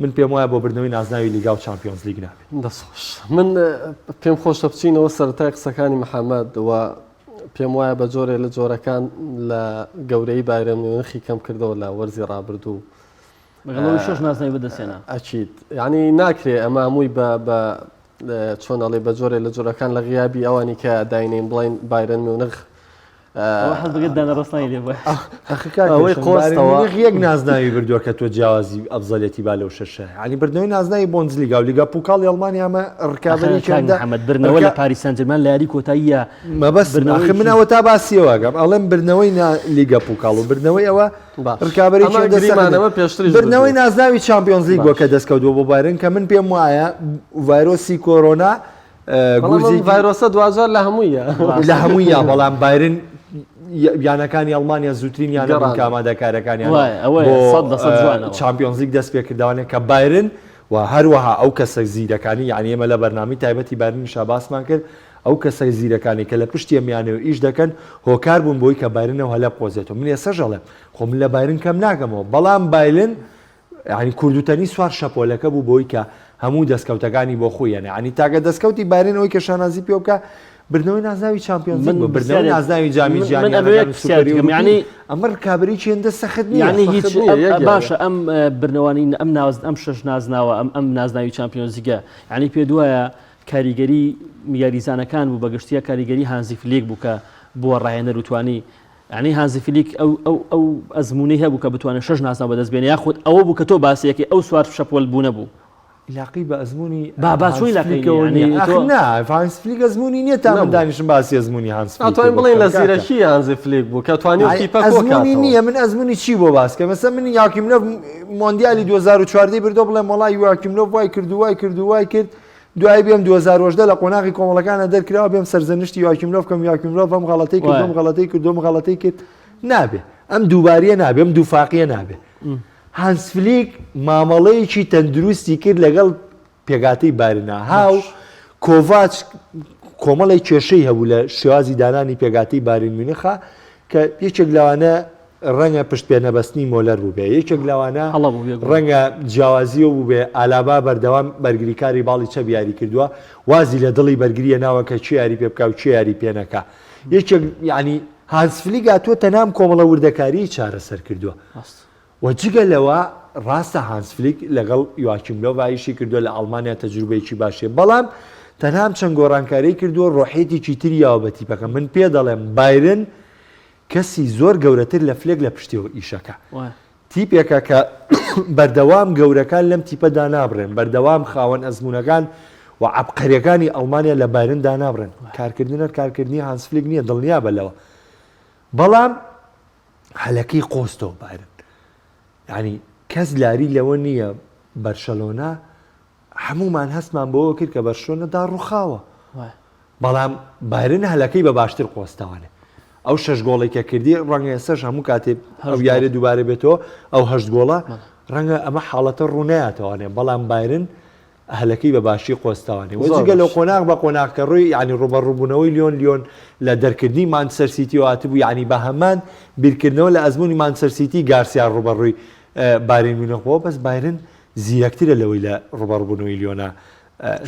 من پێم وایە بۆ بردنەوەی نازناوی لیگا و چامپیۆنز لیگ نابێت. دەستخۆش من پێم خۆشە بچینەوە سەرەتای قسەکانی محەممەد و پێم وایە بە جۆرێ لە جۆرەکان لە گەورەی بایرەم نرخی کەم کردەوە لە وەرزی ڕابردوو شش نازناوی بەدەستێنا ئەچیت، ینی ناکرێ ئەمە هەمووی بە چۆن ئەڵێ بە جۆرێ لە جۆرەکان لە غیابی ئەوانی کە داینین بڵین بایرن میونخ ئەوەی قۆستەوە یەک نازناوی بردووە کە تۆ جیاوازی ئەفزەلێتی با لەو شەشە، ینی بردنەوەی نازناوی بۆنزلیگا و لیگا پوکاڵی ئەڵمانی ئەمە ڕکابەری برنەوە لە پاریس سەن ژەرمان لە یاری کۆتاییە مەبەست منەوە تا باسیەوە گەم ئەڵێم برنەوەی لیگا پوکاڵ و برنەوەی ئەوە ڕکابەرێکیمانەوە پێشتر برنەوەی نازناوی چامپیۆنز لیگ بۆ کە دەستکەوتووە بۆ بایرن کە من پێم وایە ڤایرۆسی کۆرۆنا گورزی ڤایرۆسە دوازار لە هەموویە بەڵام بایرن یانەکانی ئەڵمانیا زووترین یانە ئامادەکارەکانیان چامپیۆنز لیگ دەست پێکردوانێت کە بایرن و هەروەها ئەو کەسە زیرەکانی یعنی ئێمە لە بەرنامی تایبەتی بایرن شاباسمان کرد ئەو کەسە زیرەکانی کە لە پشتی ئەمیانەوە ئیش دەکەن هۆکار بوون بۆی کە بایرنەوە هەلە بقۆزێتەوە. من ێستا ژەڵێم خۆ من لە بایرن کەم ناگەمەوە، بەڵام بایرن ینی کوردوتەنی سوار شەپۆلەکە بوو بۆی کە هەموو دەستکەوتەکانی بۆ خۆیانە، ینی تاگە دەستکەوتی بایرن ئەوەی کە شانازی پێ بکە بردنەوەی نازناوی چامپیۆنز لیگ بۆ بردنەوەی نازناوی جامی جیهانی ینی ئەمە ڕکابەرێکی هێندە سەخت نییە، ینی هیچ باشە ئەم بردنەوەی ئەم شەش نازناوە ئەم نازناوی چامپیۆنز لیگە ینی پێ دوایە کاریگەری یاریزانەکان بوو بەگشتیە کاریگەری هانزی فلیک بوو کە بووە ڕاهێنەر وتوانی، ینی هانزی فلیک ئەو ئەزمونەی هەبوو کە بتوانێت شەش نازناو بەدەست بێنێ یاخود ئەوە بوو کە تۆ باسیەکەی ئەو سوار شەپۆل بوو نەبوو لاقی بە ئەزمموی باباچوی هانسفلیک ئەزمموی نییە تا من دانیشم باسی ئەزمموی هانسفلیک بڵین لە زیرەکی هانزی فلیک بوو کە توانانی ئەزمموی نییە. من ئەزمموی چی بۆ باسکە مەسە من یاکیملۆڤ مۆندیالی 2014 بردۆ بڵێ مەڵای یاکیملۆڤ وای کرد دوای بێم 2010 لە قۆناغی کۆمەڵەکانە دەرکراوە بێم سەرزەنشتی یاکیملۆڤ کەم یاکیملۆڤ ئەم غەڵەتەی کرد نابێ ئەم دووباریە نابێ ئەم دووفاقیە نابێ. هانسفلیک مامەڵەیەکی تەندروستی کرد لەگەڵ پێگاتەی بارنا هاو کۆڤاچ کۆمەڵی کێشەی هەبوو لە شێوازی دانانی پێگاتەی بارین میونخە کە یەکێک لەوانە ڕەنگە پشت پێنەبەستنی مۆلەر بوو بێ، یەکێک لەوانە ڕەنگە جیاوازیەوە بوو بێ ئالابا بەردەوام بەرگریکاری باڵی چەب یاری کردووە وازی لە دڵی بەرگریە ناوە کە چی یاری پێ بکە و چی یاری پێنەکە. یەکێک ینی هانسفلیک هاتووە نام کۆمەڵە وردەکاری چارەسەر کردووە و جگە لەوە ڕاستە هانسفلیک لەگەڵ یواکیملۆڤ ئایشی کردووە لە ئەڵمانیا تەجروبەیەکی باشێ، بەڵام تەنام چەند گۆڕانکاری کردووە ڕۆحێتێکی تری یاوە بە تیپەکە. من پێ دەڵێم بایرن کەسی زۆر گەورەتر لە فلێک لە پشتیەوە ئیشەکە تیپێکە کە بەردەوام گەورەکان لەم تیپەدا نابڕێن، بەردەوام خاوەن ئەزمونەکان و عەبقەریەکانی ئەڵمانیا لە بایرندا نابڕێن. کارکردنی هانسفلیک نییە دڵنیا بەلەوە، بەڵام هەلەکەی قۆستەوە بایرن ینی کەس لاری لەوە نییە. بەرشەلۆنا هەمومان هەستمان بۆەوە کرد کە بەرشۆنە داڕووخاوە بەڵام بایرن هەلەکەی بە باشتر قۆستاوانێ ئەو 6 گۆڵی کە کردی ڕەنگە ئێستاش هەموو کاتێ ئەو یاری دووبارە بێتەوە ئەو 8 گۆڵە ڕەنگە ئەمە حاڵەتە ڕوونایەتەوانێ بەڵام بایرن هەلەکەی بە باشی قۆستاوانێ وەجگە لە قۆناغ بە قۆناغکە ڕووی ینی ڕوبەڕووبوونەوەی لیۆن لە دەرکردنی مانچستەر سیتی هاتبوو ینی بە هەمان بیرکردنەوە لە ئەزمموی مانچستەر سیتی گارسیا ڕوبەڕووی بارین مونەخەوە بەس بایرن زیرەکترە لەوەی لە ڕوبەڕووبوونەوەی لیۆنا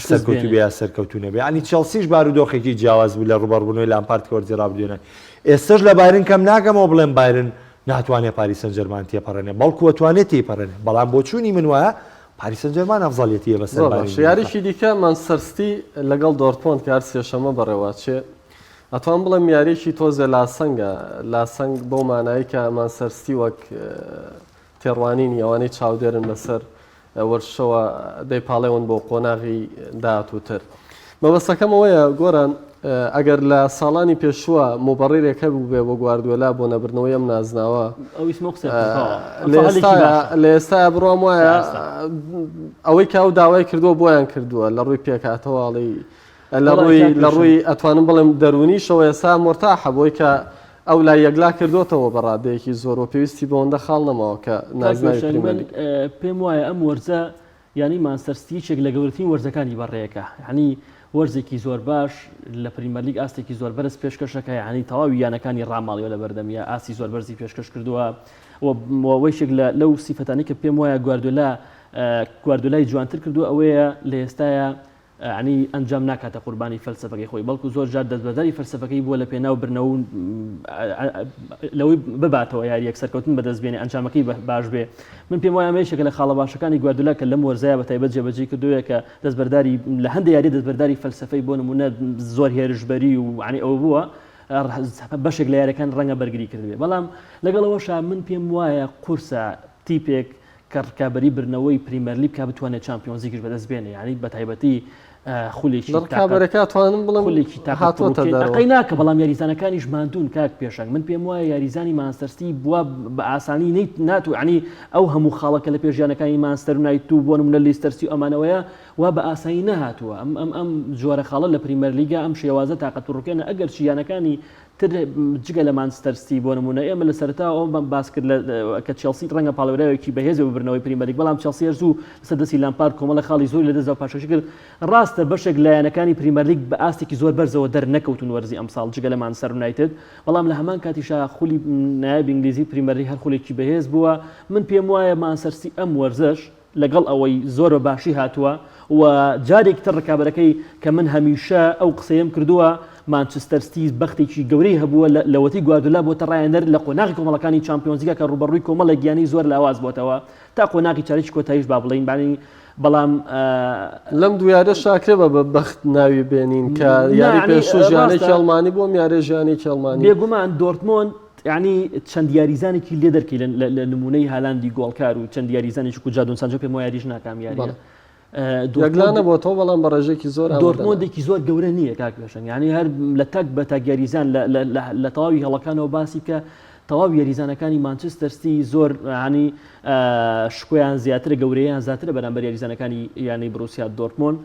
سەرکەوتو بێ یا سەرکەوتونە بێ ینی چەلسیش بارودۆخێکی جیاواز بوو لە ڕوبەڕووبوونەوەی لامپارد کۆرجی ڕابردوێنە ئێستش لە بایرن کەم ناکەمەوە بڵێن بایرن ناتوانێت پاریس سەن ژەرمان تێپەڕێنێ بەڵکو ئەتوانێت تێپەڕێنێ بەڵام بۆ چوونی من وایە پاریس سەن ژەرمان ئەفزەڵیەتیە بەسەر بایرن یاریشی دیکە مانچستەر سیتی لەگەڵ دۆرتمۆند کار سێشەمە بەڕێوەچێ ئەتوان بڵێم یاریشی تۆزێ لاسەنگە لاسەنگ بۆ مانایی کە مانچستەر سیتی وەک تێڕوانینی ئەوانەی چاودێرن بەسەر وەرشەوە دەیپاڵێون بۆ قۆناغی داهاتووتر مەبەستەکەم ئەوەیە گۆران ئەگەر لە ساڵانی پێشووە مۆبەڕێرێکە بوو بێ بۆ گواردیۆلا بۆ نەبردنەوەی ئەم نازناوە لە ئێستا بڕۆم وایە ئەوەی کا و داوای کردووە بۆیان کردووە لە ڕووی پێکاتەواڵی لە ڕووی ئەتوانم بڵێم دەرونیشەوە ئێستا مرتاحە بۆی کە ئەو لای یەکلا کردوتەوە بەڕادەیەکی زۆر و پێویستی بۆەوەندە خاڵ نەماوە کە نازناوی پێم وایە ئەم وەرزە ینی مانچستەر سیتی چێک لە گەورەترین وەرزەکانی بەڕێیەکە ینی وەرزێکی زۆر باش لە پریمەر لیگ ئاستێکی زۆر بەرز پێشکەشەکە ینی تەواوی یانەکانی ڕاماڵیەوە لە بەردەمیە ئاسی زۆر بەرزی پێشکەش کردووە وەیشێک لەو سیفەتانی کە پێم وایە گواردیۆلای جوانتر کردو ئەوەیە لە ئێستاە عنی ئەنجام ناکاتە قوربانی فەلسەفەکەی خۆی بەڵکو زۆر جار دەستبەرداری فەلسەفەکەی بووە لە پێناو برنەوە لەوەی بباتەوە یاریەک سەرکەوتن بەدەستبێنێ ئەنجامەکەی باش بێ من پێم وایە مێشێکە لە خاڵە باشەکانی گواردیۆلا کە لەم وەرزایە بە تایبەت جێبەجێ کردووە کە دەستبەرداری لە هەندێک یاری دەستبەرداری فەلسەفەی بۆ نمونە زۆر هێرشبەری و عنی ئەوە بووە بەشێک لە یاریەکان ڕەنگە بەرگری کردوێ بەڵام لەگەڵەوەشە من پێم وایە قورسە تیپێک کە ڕکابەری برنەوەی پریمەر لیگ کا بتوانێت چامپیۆنزیکش بەدەستبێنێ یعنی بە تایبەتی خولێکی کابەرەکەتوانم بڵم خولێکی تاقەی ناکە بەڵام یاریزانەکانیش ماندوون کاک پێشنگ من پێم وایە یاریزانی مانچستەر سیتی بووە بە ئاسانی ناتوانێت عنی ئەو هەموو خاڵەکە لە پێژیانەکانی مانچستەر یونایتد و بۆ نمونە لیستەر سیتی ئەمانەوەیە وا بە ئاسایی نەهاتووە ئەم جۆرە خاڵە لە پریمەر لیگا ئەم شێوازە تاقەتڕوکێنە ئەگەر چیانەکانی تر جگە لە مانچستەر سیتی بۆ نمونە ئێمە لە سەرتا ئەو باس کرد کە چێلسی ڕەنگە پاڵەوەرایەکی بەهێز ببرنەوەی پریمەر لیگ بەڵام چێلسی زوو سەدەسی لامپارد کۆمەڵە خاڵی زۆری لە دەست پاشەکەی کرد ڕاستە بەشێک لایەنەکانی پریمەر لیگ بە ئاستێکی زۆر بەرزەوە دەرنەکەوتون وەرزی ئەمساڵ جگە لە مانچستەر یونایتد بەڵام لە هەمان کاتیشا خولی نایب ئینگلیزی پریمەر لیگ هەر خولێکی بەهێز بووە من پێم وایە مانچستەر سیتی ئەم وەرزەش لەگەڵ ئەوەی زۆر بە باشی هاتووە و جارێک تر ڕکابەرەکەی کە من هەمیشە ئەو قسەیەم کردووە مانچستەر سیتی بەختێکی گەورەی هەبووە لەوەتی گواردیۆلا بۆتە ڕایەندەر لە قۆناغی کۆمەڵەکانی چامپیۆنزیگا کە ڕوبەڕووی کۆمەڵە گیانی زۆر لاواز بۆتەوە تا قۆناغی چارەکی کۆتاییش با بڵین بانی بەڵام لەم دوایە شاکرێ بە بەخت ناوی بێنین کە یاری پێشوو ژیانێکی ئەڵمانی بۆم یارێ ژیانێکی ئەڵمانی بێگومان دۆرتمۆند ینی چەند یاریزانێکی لێ دەرکەی لە نمونەی هالاندی گۆڵکار و چەند یاریزانێکی کو جادۆن سانچۆ پێم وایە یاریش ناکام یاریە یەکلانە بۆ تۆ بەڵام بە ڕێژێکی زۆر دۆرتمۆندێکی زۆر گەورە نییە کاک پێشنگ ینی هەر لە تەک بە تاگیاریزان لە تەواوی هەڵەکانەوە باسی کە تەواو یاریزانەکانی مانچستەر سیتی زۆر ینی شکۆیان زیاترە گەورەیان زیاترە بەرامبەر یاریزانەکانی یانی بروسیا دۆرتمۆند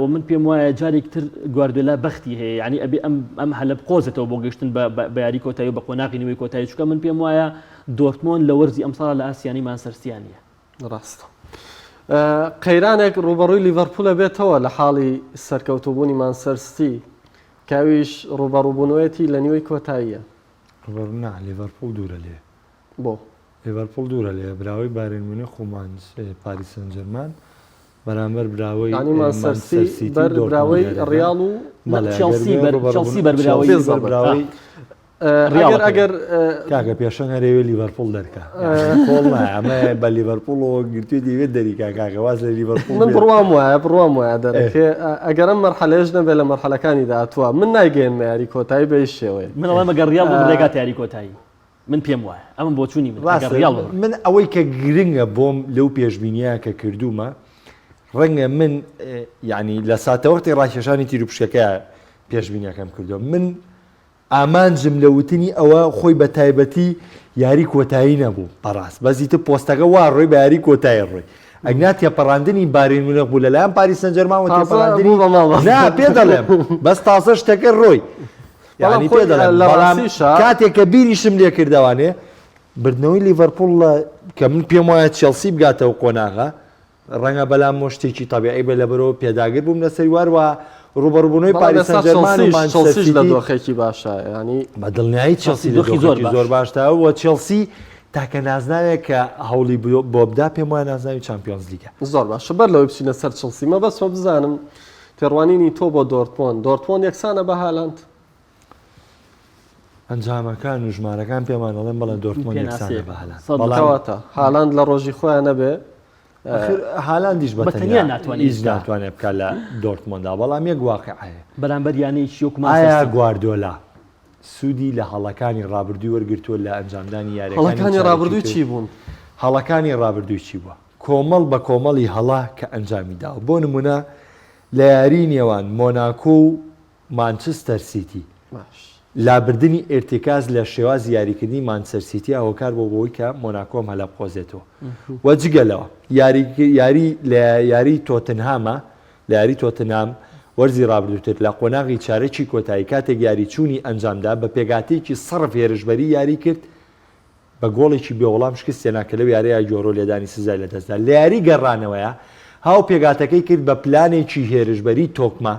و من پێم وایە جارێک تر گواردیۆلا بەختی هەیە ینی ئەبێ ئەم هەلە بقۆزێتەوە بۆ گەشتن بە یاری کۆتایی و بە قۆناغی نوێی کۆتایی چووکە من پێم وایە دۆرتمۆند لە وەرزی ئەمساڵ لە ئاسیانی مانچستەر سیتیانە ڕاستە قەیرانێک ڕوبەڕووی لیڤەرپولە بێتەوە لە حاڵی سەرکەوتوبوونی مانچستەر سیتی کاویش ڕوبەڕووبوونەوەیەتی لە نیوەی کۆتاییە لیڤەرپول دوورە لێ بۆ لیڤەرپول دوورە لێ براوەی بارین مونیخ و پاریس سەن ژەرمان بەرامبەر براوەی مانچستەر سیتی بەر براوەی ڕیاڵ و چێلسی بەربراوەی ئەگەر کاکە پێشەنگ هەرێوێ لیڤەرپول دەرکە خۆڵ ئەمە بە لیڤەرپولەوە گرتووی دەوێت دەریکا کاکە واز لە لیڤەرپول من بڕوام وایە دەرەکێ ئەگەرم مەرحەلەیەش نەبێت لە مەرحەلەکانی داهاتووە من نایگەێنمە یاری کۆتایی بە هیچ شێوەیە من ئەڵێ مەگەر ڕیاڵ ڕێگات یاری کۆتایی من پێم وایە ئەمە بۆ چوونی من ئەوەی کە گرنگە بۆم لەو پێشبینیە کە کردومە ڕەنگە من یعنی لە ساتەوەختی ڕاکێشانی تیرروپشەکە پێشبینیەکەم کردو من ئامانجم لە وتنی ئەوە خۆی بە تایبەتی یاری کۆتایی نەبوو بەڕاست بەزیتە پۆستەکە وا ڕۆی بە یاری کۆتایی ڕۆی ئەگنا تێپەڕاندنی بارین مونیخ بوو لەلایەن پاریس سەن ژەرمان و تازە بوو بە ماڵ نا پێ دەڵێم بەس تازە شتەکە ڕۆی یعنی پێ دەڵێم بەڵام کاتێک کە بیریشم لێ کردوانێ بردنەوەی لیڤەرپوڵ کە من پێم وایە چێلسی بگاتەوە قۆناغا ڕەنگە بەلام شتێکی تەبیعی بە لەبەرەوە پێداگر بووم لەسەری وارەوە ڕوبەڕووبوونەوەی پاریس سەن ژەرمان و مانچستەر سیتی لە دۆخێکی باشە ینی بە دڵنیایی چێلسی دۆخی زۆر باشتاوە چێلسی تاکە نازناوێت کە هەوڵی بۆ بدا پێم وایە نازناوی چامپیۆنز لیگە زۆر باشە بەر لەوەی بچینە سەر چڵسی مە بەسمە بزانم پێڕوانینی تۆ بۆ دۆرتمۆند یەکسانە بە هالاند ئەنجامەکان و ژمارەکان پێمان دەڵێن بەڵێن دۆرتمۆند یەکسانە بە هالاند بەڵێنەوەتە هالاند لە ڕۆژی خۆیان نەبێ هالاندیش بەتەنیا ناتوانێت بکات لە دۆرتمۆندا بەڵام یەک واقعەیە بەرامبەر یانەیەکی ئایا گواردیۆلا سوودی لە هەڵەکانی ڕابردووی وەرگرتووە لە ئەنجامدانی یاریەکانی ڕابردووی چی بوون؟ هەڵەکانی ڕابردووی چی بووە؟ کۆمەڵ بە کۆمەڵی هەڵا کە ئەنجامی داوە بۆ نمونە لە یاری نێوان مۆناکۆ و مانچستەر سیتی لابردنی ئێرتیکاز لە شێوازی یاریکردنی مانچستەر سیتی هاوکار بۆ بۆی کە مۆناکۆم هەلە بقۆزێتەوە وەجگەلەوە یاری لە یاری تۆتنهامە لە یاری تۆتنهام وەرزی ڕابردووتر لە قۆناغی چارەکی کۆتایی کاتێک یاریچوونی ئەنجامدا بە پێگاتێکی سەرف هێرشبەری یاری کرد بە گۆڵێکی بێوەڵام شکستێنا کە لەو یاریە جۆرۆ لێدانی سزای لەدەستدا لە یاری گەڕانەوەیە هاو پێگاتەکەی کرد بە پلانێکی هێرشبەری تۆکمە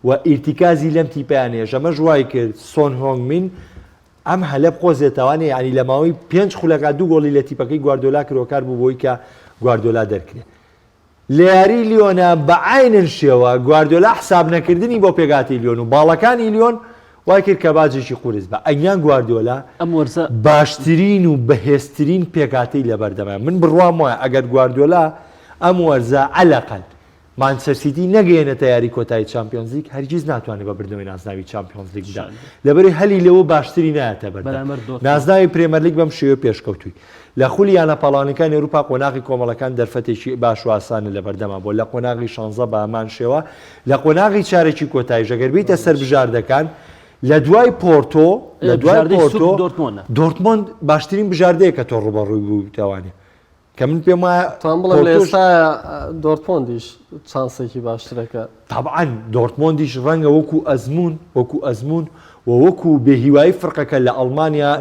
و ئیرتیکازی لەم تیپیانەیە ژەمە ژوای کرد سۆن هۆنگمین ئەم هەلە بقۆزێتەوانێ ینی لە ماوەی 5 خولەکە 2 گۆڵی لە تیپەکەی گواردۆلا کرۆکار بوو بۆی کە گواردۆلا دەرکرێت لە یاری لیۆنە بە عینن شێوە گواردۆلا حساب نەکردنی بۆ پێگاتی لیۆن و باڵەکانی لیۆن وای کرد کە باجێکی قورس بە ئەنیان گواردۆلا ئەم وەرزە باشترین و بەهێزترین پێگاتەی لە بەردەمە من بڕوام وایە ئەگەر گواردۆلا ئەم وەرزە عەلەقەل مانچستەر سیتی نەگەیەنێتە یاری کۆتایی چامپیۆنز لیگ هەرگیز ناتوانێت بە بردنەوەی نازناوی چامپیۆنز لیگ بدا لەبەری هەلی لەوە باشتری نایەتە بەردەم نازناوی پرێمەر لیگ بەم شێوە پێشکەوتووی لە خولی یانە پاڵانەکانی ئەوروپا قۆناغی کۆمەڵەکان دەرفەتێکی باش و ئاسانە لە بەردەما بۆ لە قۆناغی 16 بە هەمان شێوە لە قۆناغی چارێکی کۆتایی ژەگەر بیتە سەر بژاردەکان لە دوای پۆرتۆ لە دوای پۆرتۆ دۆرتمۆند باشترین بژاردەیە کە تۆ ڕوبەڕووی بوو تاوانێ کە من پێم وایە بڵێم لە ئێستا دۆرتمۆندیش چانسێکی باشترەکە طبعاً دۆرتمۆندیش ڕەنگە وەکو ئەزمون و وەکو بێهیوایی فڕقەکە لە ئەڵمانیا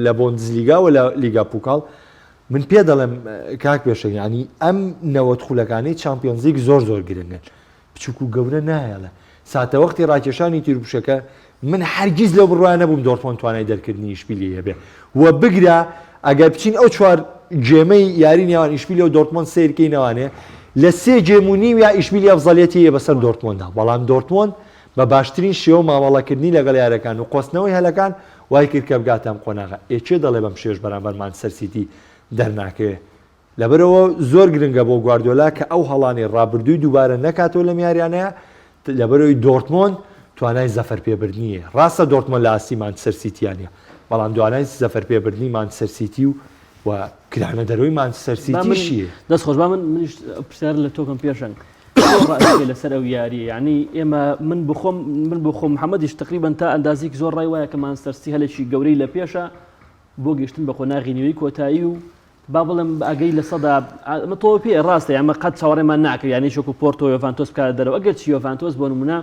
لە بۆندزلیگا و لە لیگا پوکاڵ من پێ دەڵێم کاک پێشە ینی ئەم نەوەت خولەکانەی چامپیۆنز لیگ زۆر گرنگن بچووک و گەورە نایەڵە ساتە وەختی ڕاکێشانی تیربوشەکە من هەرگیز لەو بڕوایە نەبووم دۆرتمۆند توانای دەرکردنی ئیشپیلی هەبێ و بگرە ئەگەر بچین ئەو چوار جێمەی یاری نێوان ئیشپیلی و دۆرتمۆند سیرکەی نەوانێ لە 3 جێمونی یا ئیشپیلی ئەفزەڵیەتی بەسەر دۆرتمۆندا بەڵام دۆرتمۆند بە باشترین شێوە مامەڵەکردنی لەگەڵ یارەکان و قۆستنەوەی هەلەکان وای کرد کە بگاتەم قۆناغا ئێچێ دەڵێ بەم شێش بەرامبەر مانچستەر سیتی دەرناکەوێ لەبەرەوە زۆر گرنگە بۆ گواردیۆلا کە ئەو هەڵانی ڕابردووی دووبارە نەکاتەوە لەم یاریانەیە لەبەرەوەی دۆرتمۆند توانای زەفەر پێبردنیە ڕاستە دۆرتمۆند لە ئاسی مانچستەر سیتیانە بەڵام دوانای زەفەر پێبردنی مانچستەر سیتی و کلانە دەرەوەی مانچستەر سیتیشیە دەست خۆش با من پرسیار لە تۆکەم پێشنگ لەسەر ئەو یاریە یعنی ئێمە من بخۆم محەممەدیش تقریبان تا ئەندازیک زۆر ڕای وایە کە مانچستەر سیتی هەلێکی گەورەی لە پێشە بۆ گەشتن بە قۆناغی نوێی کۆتایی و با بڵم ئەگەی لە سەدا تۆ پێ ڕاستە ئەمە قەت چاوەڕێمان ناکرد یعنی شوکو پۆرتۆ یۆڤانتۆس بکات دەرەوە ئەگەر چی یۆڤانتۆس بۆ نمونە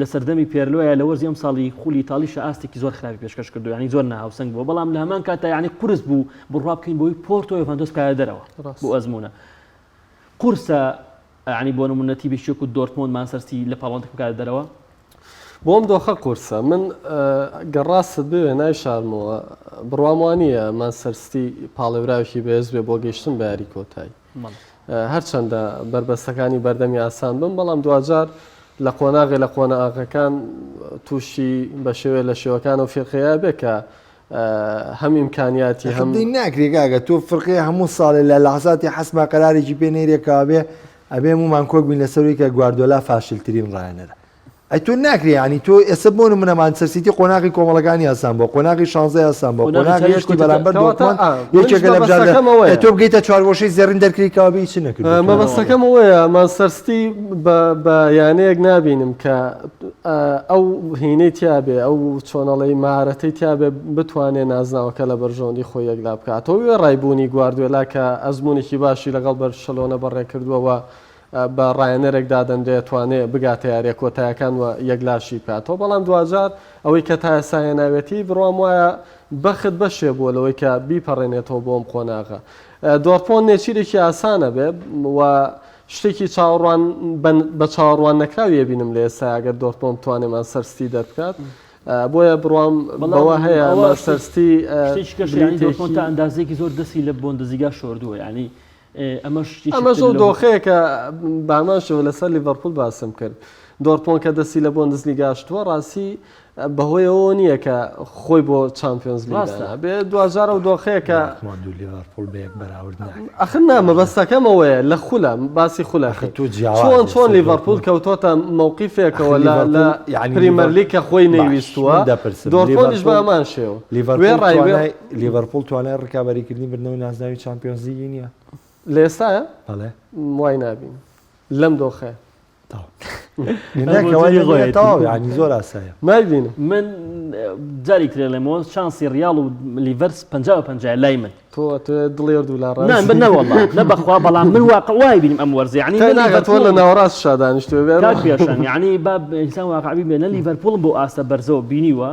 لە سەردەمی پێرلۆیە لە وەرزی ئەم ساڵی خولی تاڵیشە ئاستێکی زۆر خراپی پێشکەش کردو ینی زۆر ناهاوسەنگ بوو بەڵام لە هەمان کاتە یعنی قورس بوو بڕوا بکەین بۆی پۆرتۆ یۆڤانتۆس بکات دەرەوە بۆ ئەزمونە قورسە ینی بۆ نمونە تیبی شوکو دۆرتمۆند مانچستەر سیتی لە پاڵۆنتێک بکات دەرەوە بۆم دۆخە قورسە من گەڕاست بوێ نای شارمەوە بڕوام وانە مانچستەر سیتی پاڵێوراوێکی بەهێز بێ بۆ گەیشتن بە یاری کۆتایی هەرچەندە بربەستەکانی بەردەمی ئاسان بن بەڵام دوجار لە قۆناغی لە قۆناغەکان تووشی بە شێوێ لە شێوەکان و فێرقەیە بێ کە هەم ئیمکانیاتی هەم ناکرێگاگە تۆ فرقی هەموو ساڵێ لە لەحظاتی حەسما قەرارێکی پێ نەیرێکا بێ ئەبێ مومان کۆک بین لەسەروی کە گواردیۆلا فاشلترین ڕایەنەرە ئەی تۆ ناکرێ ینی تۆ ئێستا بۆ نمونە مانچستەر سیتی قۆناغی کۆمەڵەکانی ئاسان بۆ قۆناغی 16 ئاسان بۆ قۆناغی هێشتی بەرامبەر دۆرتمۆند یەکێکە لە بژاردە تۆ بگەیتە چوارگۆشەی زێڕین دەرکریتەوە بێ چی نەکرد مەبەستەکەم ئەوەیە مانچستەر سیتی بە یانەیەک نابینم کە ئەو هینەی تیاابێ ئەو چۆنەڵی مارەتەی تیاابێ بتوانێت نازناوەکە لە بەرژۆندی خۆی یەکلا بکاتەوە وێ ڕایبوونی گواردوێلا کە ئەزمونێکی باشی لەگەڵ بەرشەلۆنە بەڕێ کردووەوە بە ڕایەنەرێک دادەندێت توانێت بگاتە یاریە کۆتایەکان و یەکلاشی بکاتەوە بەڵام دوجار ئەوەی کە تا ئێستا ناوێتی بڕوام وایە بەخت بەشێ بووە لەوەی کە بیپەڕێنێتەوە بۆم قۆناغا دۆرپۆن نێچیرێکی ئاسانە بێ و شتێکی چاوەڕوان بە چاوەڕوان نەکراویە بینم لە ئێستا ئەگەر دۆرپۆن بتوانێمان سەرستی دەربکات بۆیە بڕوام بەوە هەیە سەرستی دۆرپۆن تا ئەندازێکی زۆر دەستی لە بۆندەزیگا شۆردووە ینی ئەمەش ئەو دۆخەیە کە باماشەوە لەسەر لیڤەرپول باسم کرد دۆرپۆن کە دەستی لە بۆندەزلیگا شتووە ڕاستی بەهۆی ئەوە نییە کە خۆی بۆ چامپیۆنز لیگا بێ دوجار و دۆخەیە کە ئەخر نامە بەستەکەمەوەیە لە خولە باسی خولە چۆن لیڤەرپول کەوتۆتە مووقیفێکەوە لە پریمەرلیگ کە خۆی نەیویستووە دۆرپۆنیش بامان شێوە لیڤەرپول توانای ڕکابەریکردنی بردنەوەی نازناوی چامپیۆنز لیگی نییە لە ئێستاە وای نابین لەم دۆخەیە ینی زۆر ئاسایە نایبینم من جاری کرێ لەمەوە شانسی ریاڵ و لیڤەرس 50 لای من تۆ دڵێرد و نەوەڵ نە بەخوا بەڵام من واقع وای بینیم ئەم وەرزە ینی ناگەتۆ لە ناوەڕاست شادانیشتوێ پێشان ینی با ئینسان واقعبی بێنە لیڤەرپوڵم بۆ ئاستە بەرزەوە بینیوە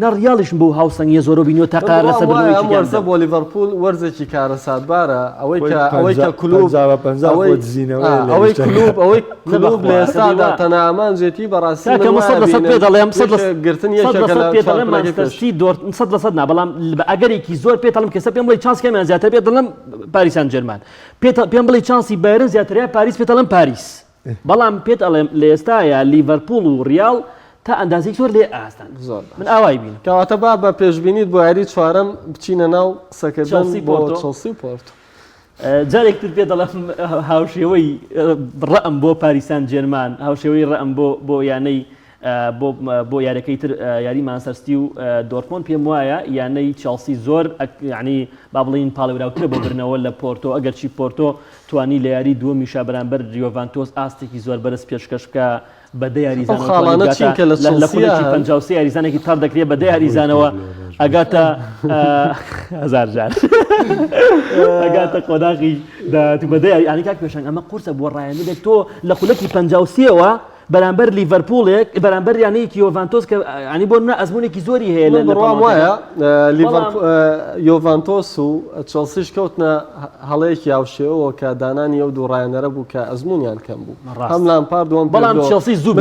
نەڕیاڵیشم بۆ هاوسەنگیە زۆرە بینیوە تاقا لەسەر وەرزە بۆ لیڤەرپول وەرزێکی کارەساتبارە ئەوەی کە کلوب ئەوەی کلوب لە ئێستادا تەنامانجێتی بەڕاستی پێ دەڵێم گرتن بەڵام ئەگەرێکی زۆر پێتەڵم کەسە پێم بڵێ چانسکەمیان زیاتر پێ دەڵم پاریسان جەرمان پێم بڵێ چانسی بایرن زیاترە پاریس پێتەڵم پاریس بەڵام پێت ئەڵێم لە ئێستاە لیڤەرپول و ریاڵ تا ئەندازێک زۆر لێ ئاستان من ئاوای بین کەواتە با بە پێشبینیت بۆ یاری چوارەم بچینە ناو سەکردن بۆ چەلسی و پۆرتۆ جارێکتر پێ دەڵێم هاوشێوەی ڕەم بۆ پاریسان جێرمان هاوشێوەی ڕەم بۆ یانەی بۆ یاریەکەی تر یاری مانسەرستی و دۆرپۆن پێم وایە یانەی چەلسی زۆر ینی با بڵین پاڵێراوترە بۆ برنەوە لە پۆرتۆ ئەگەرچی پۆرتۆ توانی لە یاری دووەمیشا بەرامبەر یۆڤانتۆس ئاستێکی زۆر بەرز پێشکەش بکە بەدە یاریزانە لە خولێکی 53 یاریزانێکی تاڕ دەکرێت بەدە یاریزانەوە ئەگاتە هەزار جار ئەگاتە قۆداغی بەدە ینی کاک پێشنگ ئەمە قورسە بۆ ڕایەنەدێک تۆ لە خولەکی 53ەوە بەرامبەر لیڤەرپوڵێک بەرامبەر یانەیەکی یۆڤانتۆس کە ینی بۆ منە ئەزمونێکی زۆری هەیە لە بڕوام وایە یۆڤانتۆس و چەلسیش کەوتنە هەڵەیەکی هاوشێوەوە کە دانانی ئەو دوو ڕایەنەرە بوو کە ئەزمونیان کەم بوو هەم لامپارد بەڵام چەلسی زوو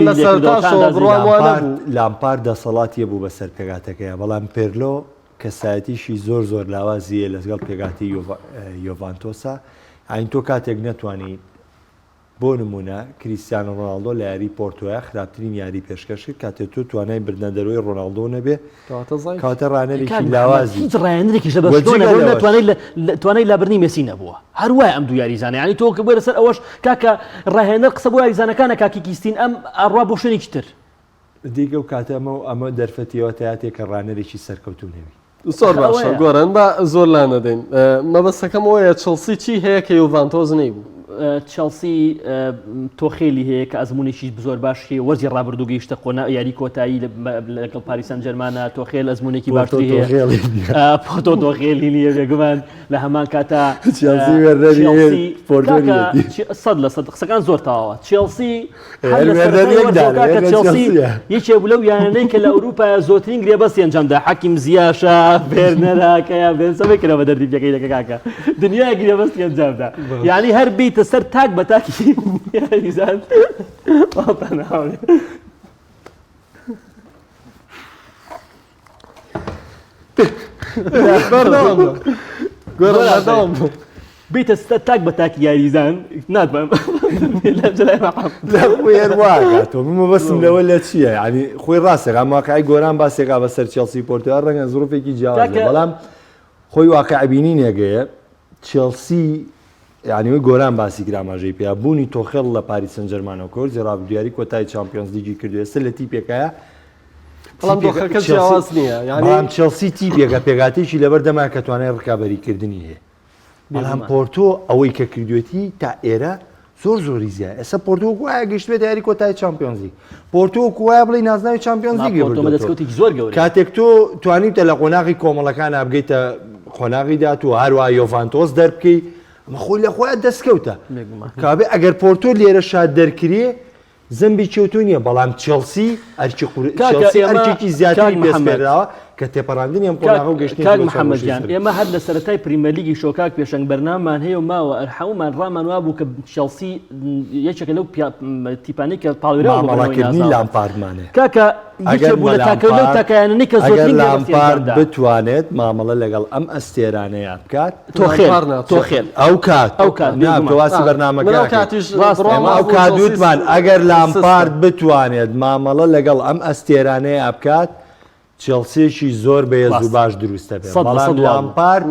لامپارد دەسەڵاتیە بوو بەسەر پێگاتەکەیە بەڵام پێرلۆ کەسایەتیشی زۆر لاوازیە لەگەڵ پێگاتی یۆڤانتۆسا ئاین تۆ کاتێک نەتوانی بۆ نمونە کریستیانۆ ڕۆناڵدۆ لە یاری پۆرتۆیا خراپترین یاری پێشکەشی کاتێت تو توانای بردنە دەروی ڕۆناڵدۆ نەبێ کاتە ڕانەرێکی لاوازی ڕایەنێکیش توانای لابرنی مێسی نەبووە هەروای ئەم دوو یاریزانە ینی تۆ کە بۆ لەسەر ئەوەش کاکە ڕاهێنەر قسە بۆ یاریزانەکانە کاکی کیستین ئەم ئەڕوا بۆ شوێنێکی تر دیکە و کاتە ئەمە دەرفەتیەوە تایاتێک کە ڕانەرێکی سەرکەوتو نەوی زۆر باشە گۆرن بە زۆر لا نەدەین مەبەستەکەم ئەوەیە چەلسی چی هەیە کە یۆڤانتۆز نەیبوو چەلسی تۆخێلی هەیە کە ئەزمونێکی زۆر باشی وەرزی ڕابردوو گەیشتە قۆنا یاری کۆتایی لەگەڵ پاریسان جەرمانە تۆخێل ئەزمونێکی باشتری هەیە پۆرتۆ تۆخێلی نییە بێگومان لە هەمان کاتە قسەکان زۆر تاوە چێلسی یەکێ بوو لەو یانەی کە لە ئەوروپا زۆرترین گرێبەستی ئەنجامدا حەکیم زیاشە بێرنەراکەیە بێنسەوەی بە دەردیپەکەی دەکە کاکە دنیای گرێبەستی ئەنجامدا یعنی هەر بیتە سەر تاک بە تاکی یاریزان بیتە سەر تاک بە تاکی یاریزان ناتوانم وێرواگاتۆ ممە بەسم لەوە لە چییە ینی خۆی ڕاستێک ئەماقای گۆران باسێکا بەسەر چێلسی پۆرتۆیا ڕەنگە زۆرفێکی جیاوازە بەڵام خۆی واقعبینی نێگەیە چێلسی یعنی گۆران باسی گراماژەی پێیا بوونی تۆخێڵ لە پاریس سەن ژەرمانەوە کۆرزی ڕابردویاری کۆتای چامپیۆنز لیگی کردووە سەر لە تیپێکەیە بەڵام دۆخەکە جیاواز نییە یعنی چێلسی تیپێکە پێگاتێکی لەبەر دەما کە توانای ڕکابەریکردنی هەیە بەڵام پۆرتۆ ئەوەی کە کردوێتی تا ئێرە زۆری زیاد ئێستا پۆرتۆ وایە گەشتێت یاری کۆتایی چمپیۆنزی پۆرتۆ وایە بڵێ نازناوی چمپیۆنزی دەستکەوتی زۆر گەورە کاتێک تۆ توانیتە لە قۆناغی کۆمەڵەکان بگەیتە قۆناغی دات و هەروە یۆڤانتۆس دەربکەی ئەمە خۆی لە خۆیان دەستکەوتە کابێ ئەگەر پۆرتۆ لێرە شاد دەرکرێ زەمبی چێوتۆ نییە بەڵام چێلسی ئەرچێکی زیاتری پێراوە کە تێپەڕاندنیان قۆناغ و گەشتی محەممەدیان ئێمە هەر لە سەرەتای پریمەرلیگی شۆکاک پێشنگ بەرناممان هەیە و ماوە ئەرحەومان ڕامان وا بوو کە چێلسی یەکێکە لەو تیپانەی کە پاڵێراوەڵاکردنی لامپاردمانێ کاکە بوو لە تاکەونەوە تاکایانەی کە زۆر لامپارد بتوانێت مامەڵە لەگەڵ ئەم ئەستێرانەیە بکات تۆخێل ئەو کات واسی بەرنامەکە ئەو کاتوتمان ئەگەر لامپارد بتوانێت مامەڵە لەگەڵ ئەم ئەستێرانەیە بکات چێلسێکی زۆر بەهێز و باش دروستە بێت بەڵام لامپارد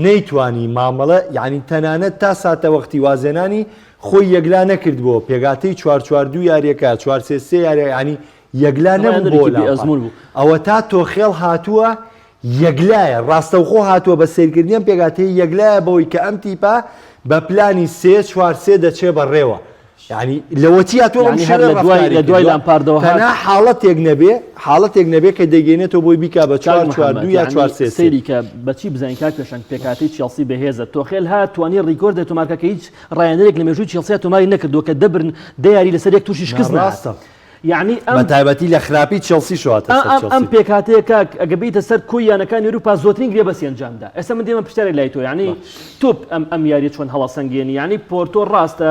نەیتوانی مامەڵە یعنی تەنانەت تا ساتە وەختی وازێنانی خۆی یەکلا نەکرد بۆ پێگاتەی 4-4-2 یاریەکە 4-3-3 یاریە ینی یەکلا نەبوو بۆ ئەوە تا تۆخێڵ هاتووە یەکلایە ڕاستەوخۆ هاتووە بە سیرکردنیان پێگاتەی یەکلایە بەوەی کە ئەم تیپە بە پلانی 3-4-3 دەچێ بەڕێوە ینی لەوەتی هاتووە لە دوای لامپاردەوە حاڵەتێک نەبێ کە دەگەێنێتەوە بۆی بیکا بە 4-4-2 یا 4-3 سەیری کە بەچی بزانین کاک پێشنگ پێکاتی چێلسی بەهێزە تۆخێل هات توانی ڕیکۆرد دێت تۆمارکەکە هیچ ڕایەندەرێک لە مێژووی چێلسی تۆماری نەکردووە کە دەبرن دەیاری لەسەر یەک تووشی شکست ڕاستە یعنی بە تایبەتی لە خراپی چێلسی شواتە ئەم پێکاتەیە کاک ئەگە بیتە سەر کۆیانەکانی ئەوروپا زۆرترین گرێ بە سێنجامدا ئێستا من دێمە پشتێک لای تۆ یعنی توپ ئەم یاری چۆن هەڵەسەنگێنی یعنی پۆرتۆ ڕاستە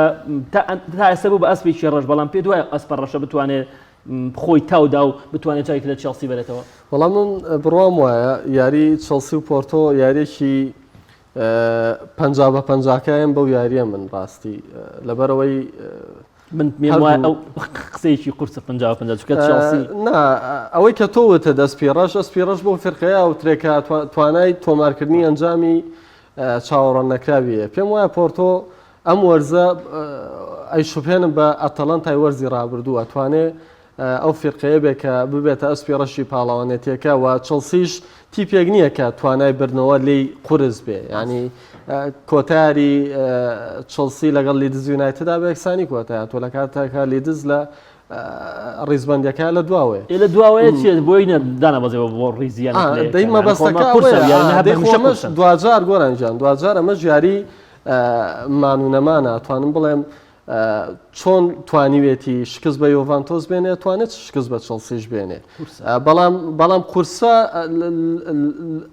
تا ئێستا بوو بە ئەسپێکی ڕەش بەڵام پێ دوایە ئەسپە ڕەشە بتوانێت خۆی تاودا و بتوانێت چاوی لە چێلسی بێتەوە بەڵام من بڕوام وایە یاری چێلسی و پۆرتۆ یاریێکی 50-50کایان بەو یاریە من ڕاستی لەبەرەوەی من ئەو قسەیەکی قورسە 50 چێلسی ئەوەی کە تۆوتە دەستپێڕەش بۆ فرقەیە و ترێکە توانای تۆمارکردنی ئەنجامی چاوەڕەن نەکراویە پێم وایە پۆرتۆ ئەم وەرزە ئەیشوپێنم بە ئەتەڵەنتای وەرزی ڕابردوو ئەتوانێ ئەو فرقەیە بێ کە ببێتە ئەسپێڕەشی پاڵاوانێتیەکە و چێلسیش تیپێک نییە کە توانای بردنەوە لی قورس بێ ینی کۆتاری چێلسی لەگەڵ لیدز یونایتدا بە یەکسانی کۆتایە تۆ لە کاتێکە لیدز لە ڕیزبندەکە لە دواوەیە لە دواوەیە چێت بۆی دانەبەزەوە بۆ ڕیزیان دەی مەبەستەکە خۆمەش دوجار گۆرانجان دوجار ئەمە ژیاری مانونەمانە ئەتوانم بڵێم چۆن توانیوێتی شکست بە یۆڤانتۆس بێنێت توانێت شکست بە چێلسیش بێنێ بەڵام قورسە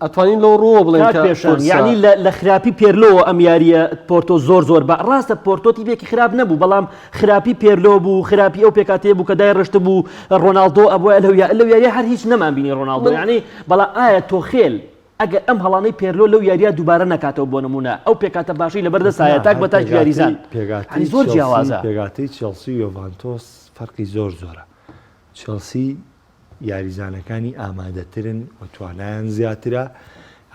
ئەتوانین لەو ڕۆوە بڵێن یعنی لە خراپی پێرلۆ ئەم یاریە پۆرتۆ زۆر ڕاستە پۆرتۆ تیپێکی خراپ نەبوو بەڵام خراپی پێرلۆ بوو خراپی ئەو پێکاتەیە بوو کە دای ڕشت بوو ڕۆناڵدۆ ئەبووە لەو یاریە هەر هیچ نەمانبینی ڕۆناڵدۆ یعنی بەڵام ئایا تۆخێل ئەگەر ئەم هەڵانەی پێرلۆ لەو یاریە دووبارە نەکاتەوە بۆ نمونە ئەو پێکاتە باشی لەبەردە سایەتاک بە تاج یاریزان زۆر جیاوازە پێگاتەی چێلسی و یۆڤانتۆس فەرقی زۆرە چێلسی یاریزانەکانی ئامادەترن و توانایان زیاترە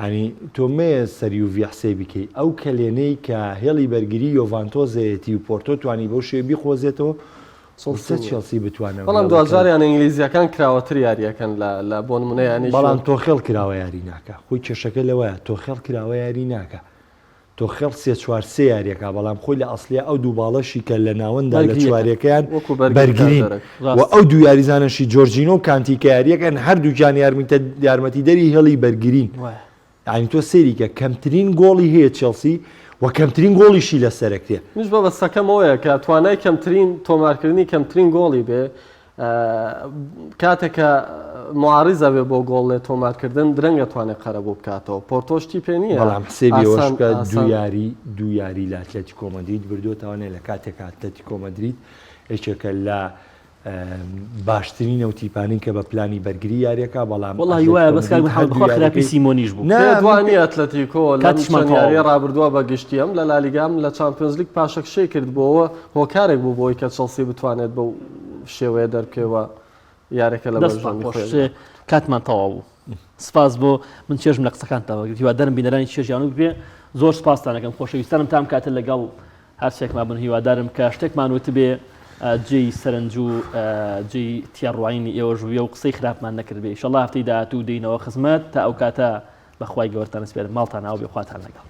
ینی تۆمەیە سەری و ڤیحسەی بکەی ئەو کەلێنەی کە هێڵی بەرگری یۆڤانتۆزەتی و پۆرتۆ توانی بەو شێ بیخۆزێتەوە چێلسی بتوانێت بەڵام دوجاریان ئینگلیزیەکان کراوەتر یاریەکەن لە بۆ نمونەیانی بەڵام تۆخێڵ کراوە یاری ناکە خۆی کێشەکە لەوەیە تۆخێڵ کراوە یاری ناکە تۆخێڵ 3-4-3 یاریەکە بەڵام خۆی لە ئەسڵیا ئەو دوو باڵەشی کە لە ناوەندا لە چوارەکەیان بەرگرین و ئەو دوو یاریزانەشی جۆرجینۆ و کانتیکە یاریەکەن هەردووجان یارمەتیدەری هێڵی بەرگرین یعنی تۆ سێریکە کەمترین گۆڵی هەیە چێلسی و کەمترین گۆڵیشی لە سەرەکتێ منش بە بەستەکەمەوەیە کە توانای کەمترین تۆمارکردنی کەمترین گۆڵی بێ کاتێکە معارضە بێ بۆ گۆڵ لێ تۆمارکردن درەنگە توانێت قەرە بۆ بکاتەوە پۆرتۆشتی پێ نییە بەڵام حسێبیەوەشکە دوو یاری لە ئەتلێتیکۆ مەدرید بردووەتەوە لە کاتێک ئەتلێتیکۆ مەدرید یەکێکە لە باشترینە و تیپانین کە بە پلانی بەرگری یاریەکە بەڵام وڵی وایە بەسکار خراپی سیمۆنیش بوو نەوانی ئەتلەتیکۆ یاری ڕابردووە بە گشتی ئەم لە لالیگام لە چامپیۆنز لیگ پاشەکشەی کرد بۆەوە هۆکارێک بوو بۆی کە چێلسی بتوانێت بەو شێوەیە دەرکەوە یارێکە لە بەرژەمی کاتمان تەواو بوو سپاس بۆ من چێژم لە قسەکانتەوە هیوادارم بینەرانی چێژیان بێ زۆر سپاستانەکەم خۆشەویستانم تام کاتە لەگەڵ هەرچێکمان بن هیوادارم کە شتێکمان وت بێ جێی سەرنج و جێی تیاڕواینی ئێوە ژوویە و قسەی خراپمان نەکرد بێ ئینشەڵڵا هەفتەی داهاتوو دێینەوە خزمەت تا ئەو کاتە بەخوای گەورتان سپێرم ماڵتان ناو بێ خواتان لەگەڵ